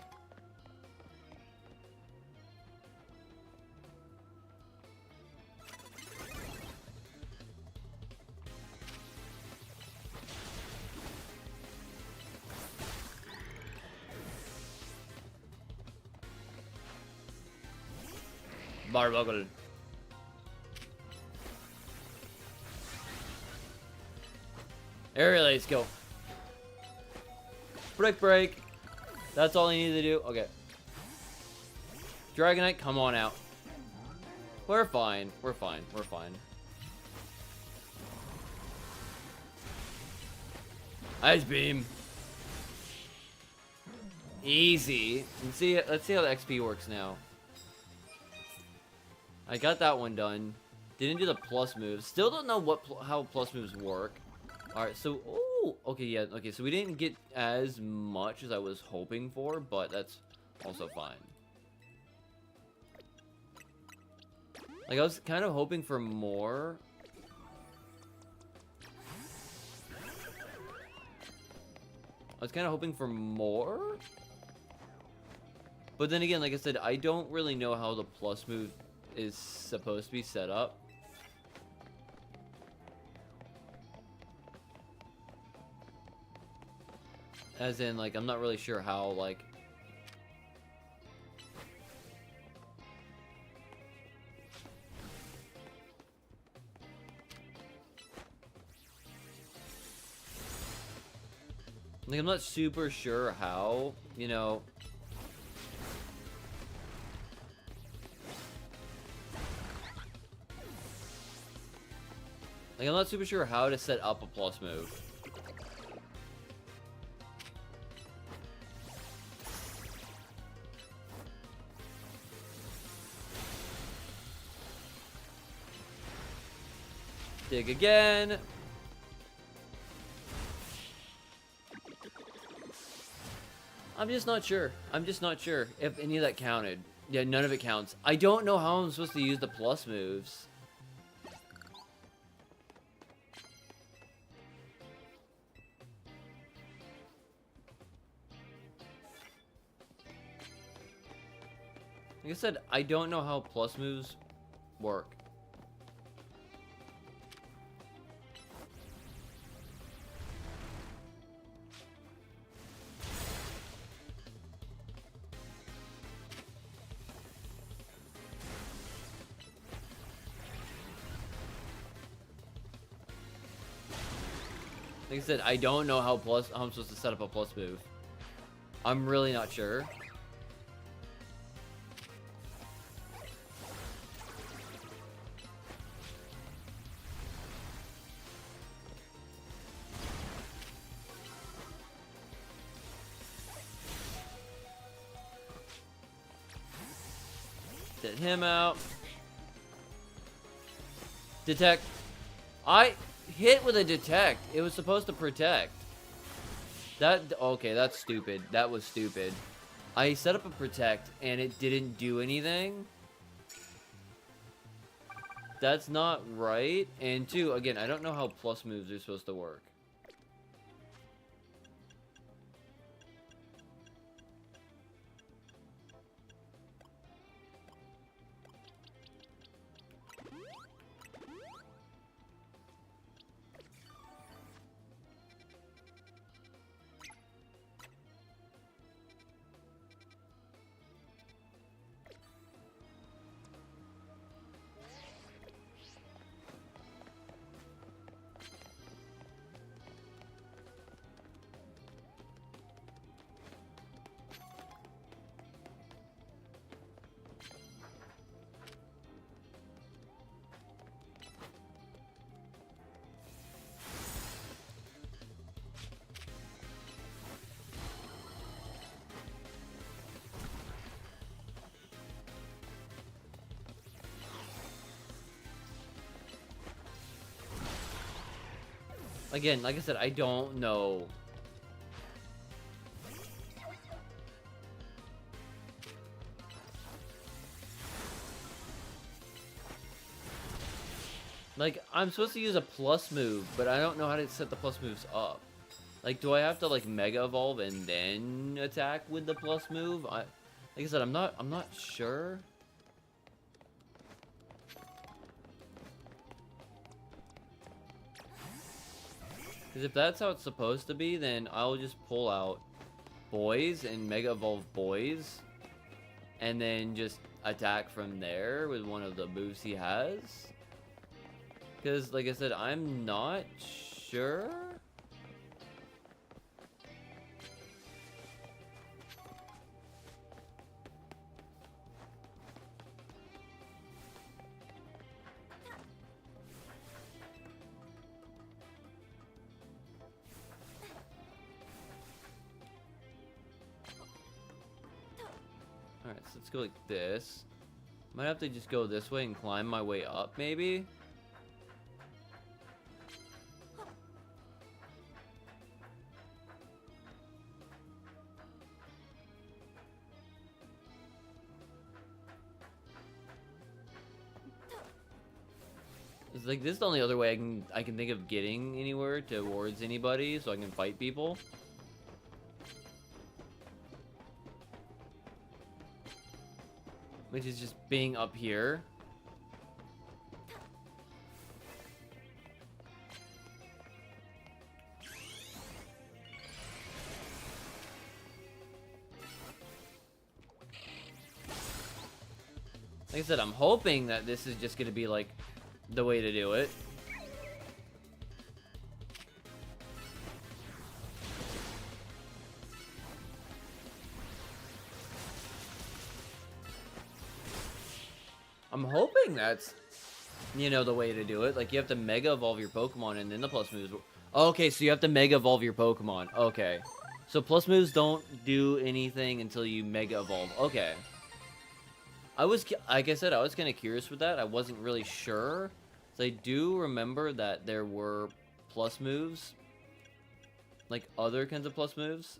Barbuggle. Air relays, go. Brick break. That's all I need to do. Okay. Dragonite, come on out. We're fine. We're fine. We're fine. Ice beam. Easy. Let's see how the XP works now. I got that one done. Didn't do the plus moves. Still don't know how plus moves work. Alright, so... Oh! Okay, yeah. Okay, so we didn't get as much as I was hoping for, but that's also fine. Like, I was kind of hoping for more. I was kind of hoping for more. But then again, like I said, I don't really know how the plus move is supposed to be set up. As in, like, I'm not really sure how, like... Like, I'm not super sure how, you know... Like, I'm not super sure how to set up a plus move. Dig again. I'm just not sure. I'm just not sure if any of that counted. Yeah, none of it counts. I don't know how I'm supposed to use the plus moves. Like I said, I don't know how plus moves work. Like I said, I don't know how I'm supposed to set up a plus move. I'm really not sure. Get him out. Detect. I hit with a detect. It was supposed to protect. Okay, that's stupid. That was stupid. I set up a protect and it didn't do anything. That's not right. And two, again, I don't know how plus moves are supposed to work. Again, like I said, I don't know. Like, I'm supposed to use a plus move, but I don't know how to set the plus moves up. Like, do I have to, like, Mega Evolve and then attack with the plus move? Like I said, I'm not sure. Because if that's how it's supposed to be, then I'll just pull out Boys and Mega Evolve Boys. And then just attack from there with one of the moves he has. Because, like I said, I'm not sure. Alright, so let's go like this. Might have to just go this way and climb my way up, maybe? It's like, this is the only other way I can think of getting anywhere towards anybody so I can fight people. Which is just being up here. Like I said, I'm hoping that this is just gonna be like the way to do it. I'm hoping that's, you know, the way to do it. Like, you have to Mega Evolve your Pokemon and then the plus moves. Okay, so you have to Mega Evolve your Pokemon. Okay. So plus moves don't do anything until you Mega Evolve. Okay. Like I said, I was kind of curious with that. I wasn't really sure. So I do remember that there were plus moves. Like, other kinds of plus moves.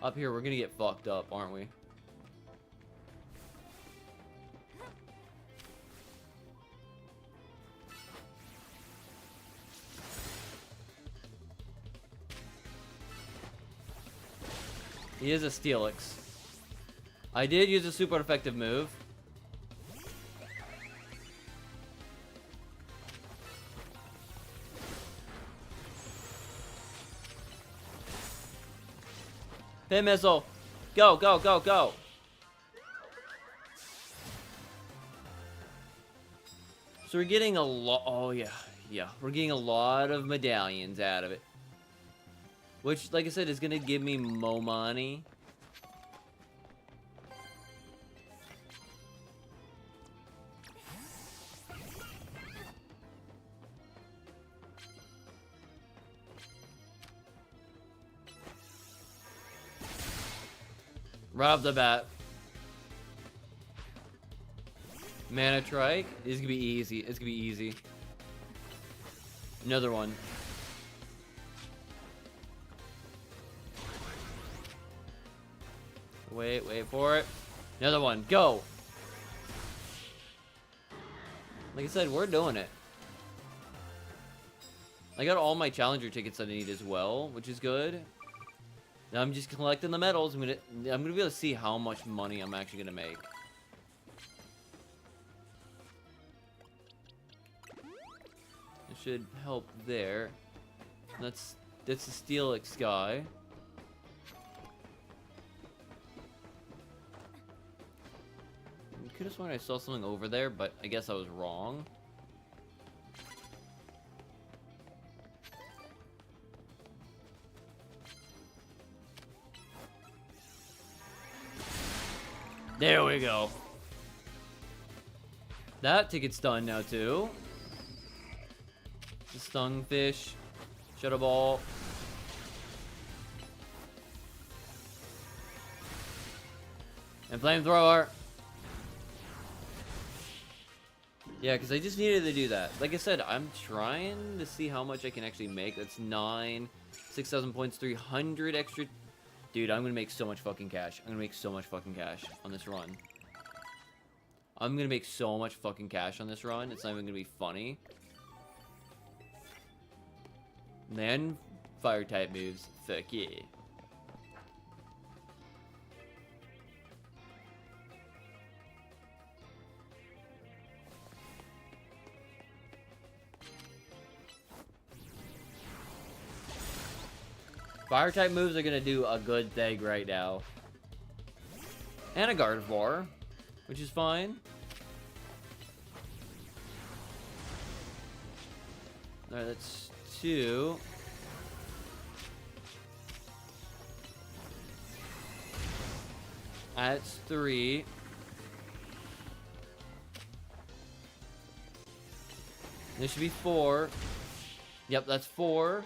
Up here, we're gonna get fucked up, aren't we? He is a Steelix. I did use a super effective move. Pin missile. Go, go, go, go. So we're getting a lot. Oh, yeah. Yeah. We're getting a lot of medallions out of it. Which, like I said, is going to give me more money. Right off the bat. Mana Trike is going to be easy. It's going to be easy. Another one. Wait for it. Another one. Go. Like I said, we're doing it. I got all my challenger tickets that I need as well, which is good. Now I'm just collecting the medals. I'm gonna be able to see how much money I'm actually gonna make. It should help there. That's the Steelix guy. I could have sworn I saw something over there, but I guess I was wrong. There we go. That ticket's done now too. The Stunfish. Shadow Ball. And Flamethrower. Yeah, because I just needed to do that. Like I said, I'm trying to see how much I can actually make. That's 9, 6,000 points, 300 extra. Dude, I'm going to make so much fucking cash. I'm going to make so much fucking cash on this run. I'm going to make so much fucking cash on this run. It's not even going to be funny. Then, fire type moves. Fuck yeah. Fire type moves are gonna do a good thing right now. And a Gardevoir, which is fine. Alright, that's 2. That's 3. This should be 4. Yep, that's 4.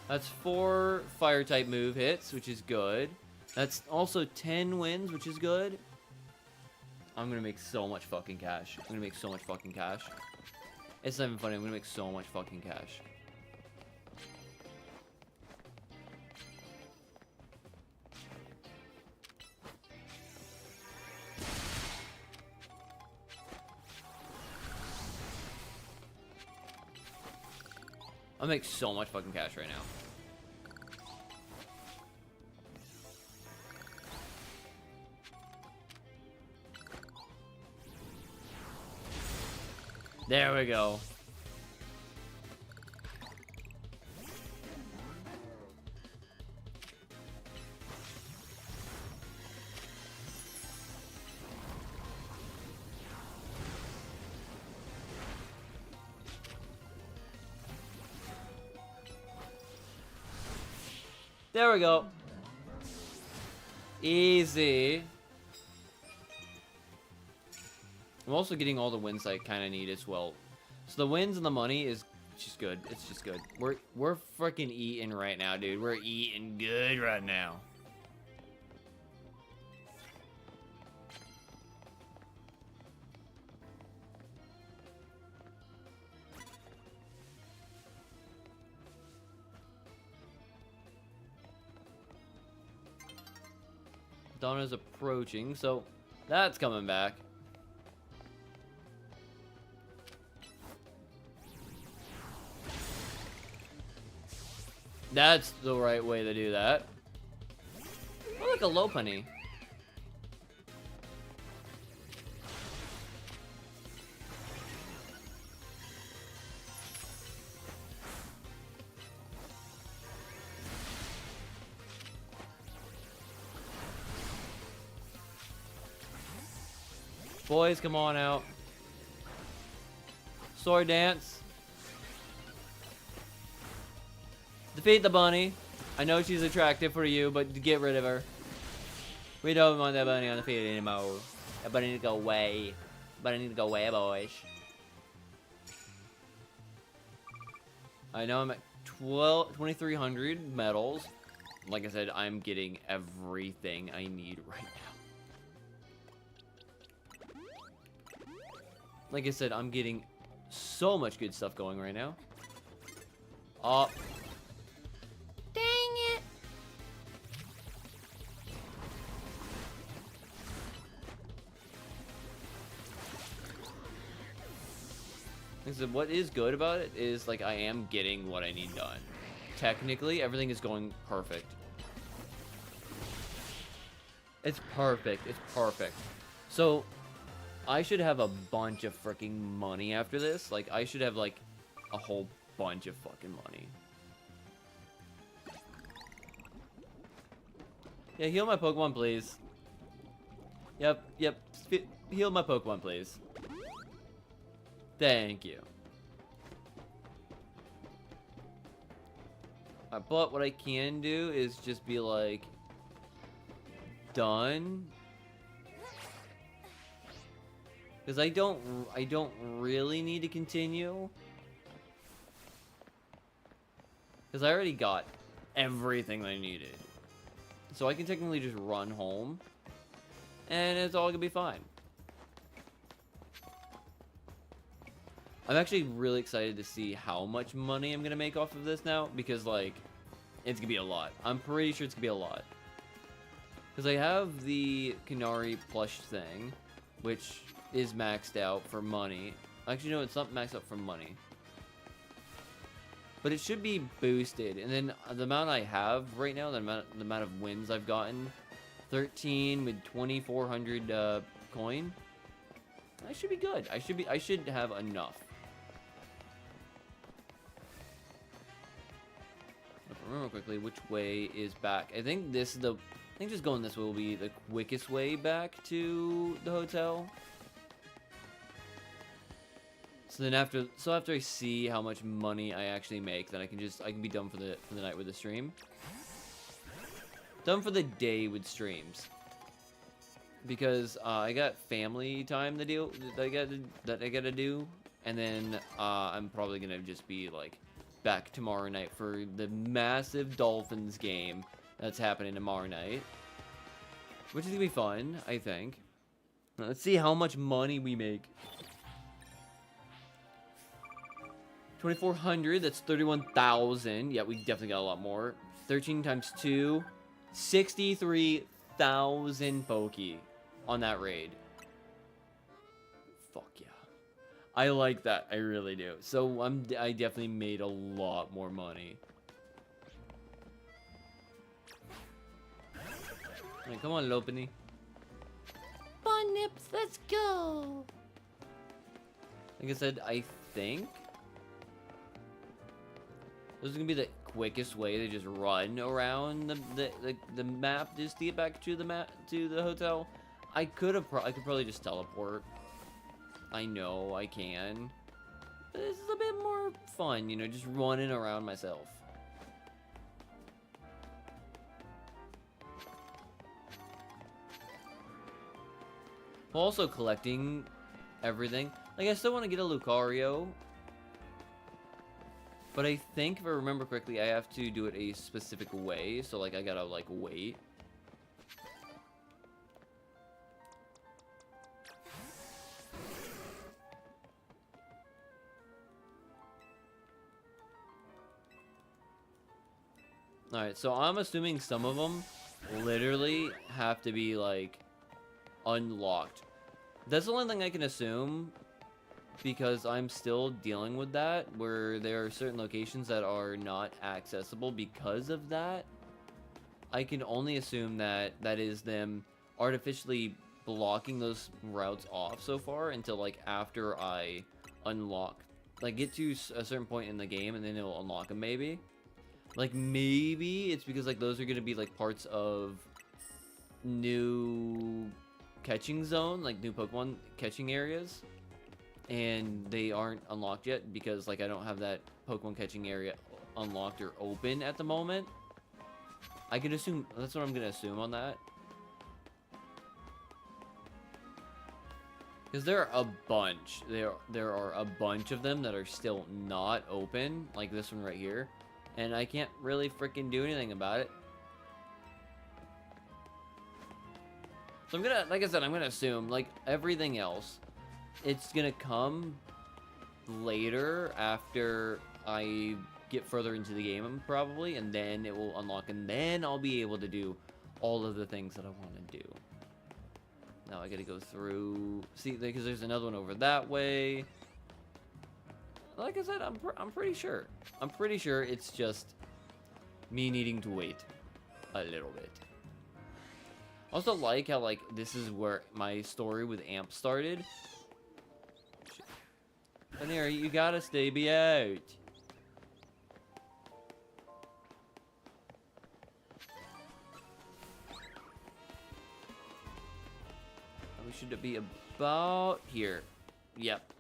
That's 4 fire type move hits, which is good. That's also 10 wins, which is good. I'm gonna make so much fucking cash. I'm gonna make so much fucking cash. It's not even funny. I'm gonna make so much fucking cash. I'll make so much fucking cash right now. There we go. There we go. Easy. I'm also getting all the wins I kind of need as well. So the wins and the money is just good. It's just good. We're freaking eating right now, dude. We're eating good right now. Donna's approaching, so that's coming back. That's the right way to do that. Oh, like a Lopunny. Boys, come on out. Sword dance. Defeat the bunny. I know she's attractive for you, but get rid of her. We don't want that bunny on the field anymore. That bunny need to go away. Bunny need to go away, boys. I know I'm at 2,300 medals. Like I said, I'm getting everything I need right now. Like I said, I'm getting so much good stuff going right now. Dang it! Like I said, what is good about it is, like, I am getting what I need done. Technically, everything is going perfect. It's perfect. It's perfect. So, I should have a bunch of freaking money after this. Like, I should have, like, a whole bunch of fucking money. Yeah, heal my Pokemon, please. Yep. Heal my Pokemon, please. Thank you. But what I can do is just be like, done. Because I don't really need to continue. Because I already got everything I needed. So I can technically just run home. And it's all gonna be fine. I'm actually really excited to see how much money I'm gonna make off of this now. Because, like, it's gonna be a lot. I'm pretty sure it's gonna be a lot. Because I have the Canary plush thing, which is maxed out for money. Actually, no, it's not maxed out for money. But it should be boosted. And then the amount I have right now, the amount of wins I've gotten, 13 with 2,400 coin. I should be good. I should have enough. Remember quickly which way is back. I think this is I think just going this way will be the quickest way back to the hotel. So then after I see how much money I actually make, then I can be done for the night with the stream. Done for the day with streams. Because I got family time to deal that I gotta do, and then I'm probably gonna just be like back tomorrow night for the massive Dolphins game that's happening tomorrow night, which is gonna be fun, I think. Let's see how much money we make. 2,400. That's 31,000. Yeah, we definitely got a lot more. 13 times 2, 63,000 Poke on that raid. Fuck yeah. I like that. I really do. So I definitely made a lot more money. Right, come on, Lopunny. Come on, Nips, let's go. Like I said, I think this is gonna be the quickest way to just run around the map just to get back to the hotel. I could probably just teleport. I know I can. But this is a bit more fun, you know, just running around myself. Also collecting everything. Like, I still want to get a Lucario. But I think, if I remember correctly, I have to do it a specific way. So, like, I gotta, like, wait. Alright, so I'm assuming some of them literally have to be, like, unlocked. That's the only thing I can assume, because I'm still dealing with that, where there are certain locations that are not accessible because of that. I can only assume that that is them artificially blocking those routes off so far until, like, after I unlock, like, get to a certain point in the game, and then it will unlock them, maybe. Like, maybe it's because, like, those are gonna be, like, parts of new catching zone, like new Pokemon catching areas, and they aren't unlocked yet because, like, I don't have that Pokemon catching area unlocked or open at the moment. I can assume that's what I'm gonna assume on that, because there are a bunch. There are a bunch of them that are still not open, like this one right here, and I can't really freaking do anything about it. So I'm gonna, like I said, I'm gonna assume, like everything else, it's gonna come later after I get further into the game, probably, and then it will unlock, and then I'll be able to do all of the things that I want to do. Now I gotta go through, see, because there's another one over that way. Like I said, I'm pretty sure. I'm pretty sure it's just me needing to wait a little bit. Also, like how, like, this is where my story with Amp started. But here, you gotta stay me out. We should be about here. Yep.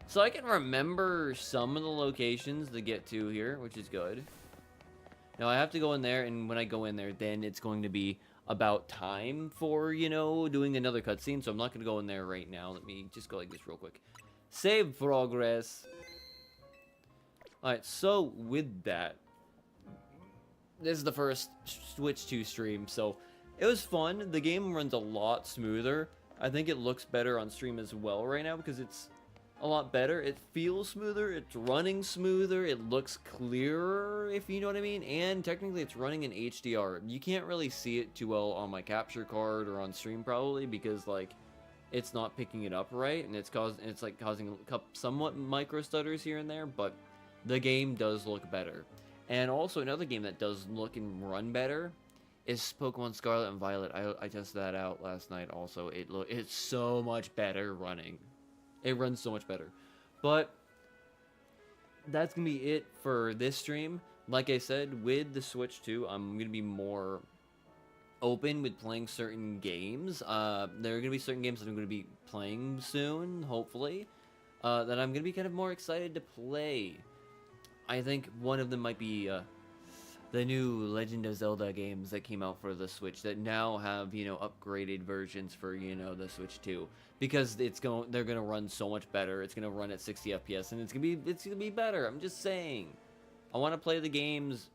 So I can remember some of the locations to get to here, which is good. Now I have to go in there, and when I go in there, then it's going to be about time for, you know, doing another cutscene. So I'm not going to go in there right now. Let me just go like this real quick. Save progress. Alright, so with that, this is the first Switch 2 stream, so it was fun. The game runs a lot smoother. I think it looks better on stream as well right now because it's a lot better. It feels smoother, it's running smoother, it looks clearer, if you know what I mean, and technically it's running in HDR. You can't really see it too well on my capture card or on stream probably because like it's not picking it up right, and it's causing somewhat micro stutters here and there, but the game does look better. And also another game that does look and run better is Pokemon Scarlet and Violet. I tested that out last night also. It's so much better running. It runs so much better. But that's going to be it for this stream. Like I said, with the Switch 2, I'm going to be more open with playing certain games. There are going to be certain games that I'm going to be playing soon, hopefully, that I'm going to be kind of more excited to play. I think one of them might be the new Legend of Zelda games that came out for the Switch that now have, you know, upgraded versions for, you know, the Switch 2, because they're going to run so much better. It's going to run at 60 FPS and it's going to be better. I'm just saying. I want to play the games.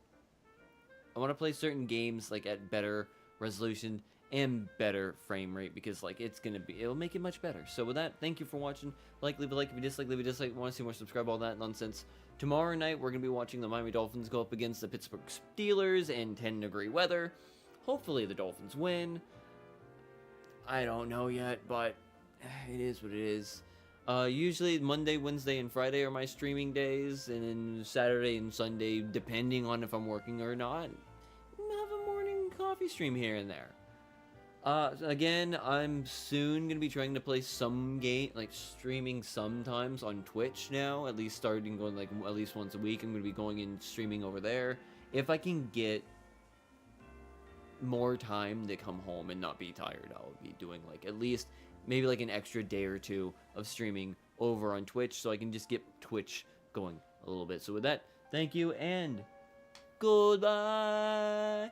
I want to play certain games like at better resolution and better frame rate because like it'll make it much better. So with that, thank you for watching. Leave a like if you dislike, leave a dislike. Want to see more, subscribe, all that nonsense. Tomorrow night we're gonna be watching the Miami Dolphins go up against the Pittsburgh Steelers in 10-degree weather. Hopefully the Dolphins win. I don't know yet, but it is what it is. Usually Monday, Wednesday, and Friday are my streaming days, and then Saturday and Sunday, depending on if I'm working or not, have a morning coffee stream here and there. Again, I'm soon gonna be trying to play some game, like streaming sometimes on Twitch now, at least starting going like at least once a week. I'm gonna be going and streaming over there. If I can get more time to come home and not be tired, I'll be doing like at least maybe like an extra day or two of streaming over on Twitch so I can just get Twitch going a little bit. So with that, thank you and goodbye.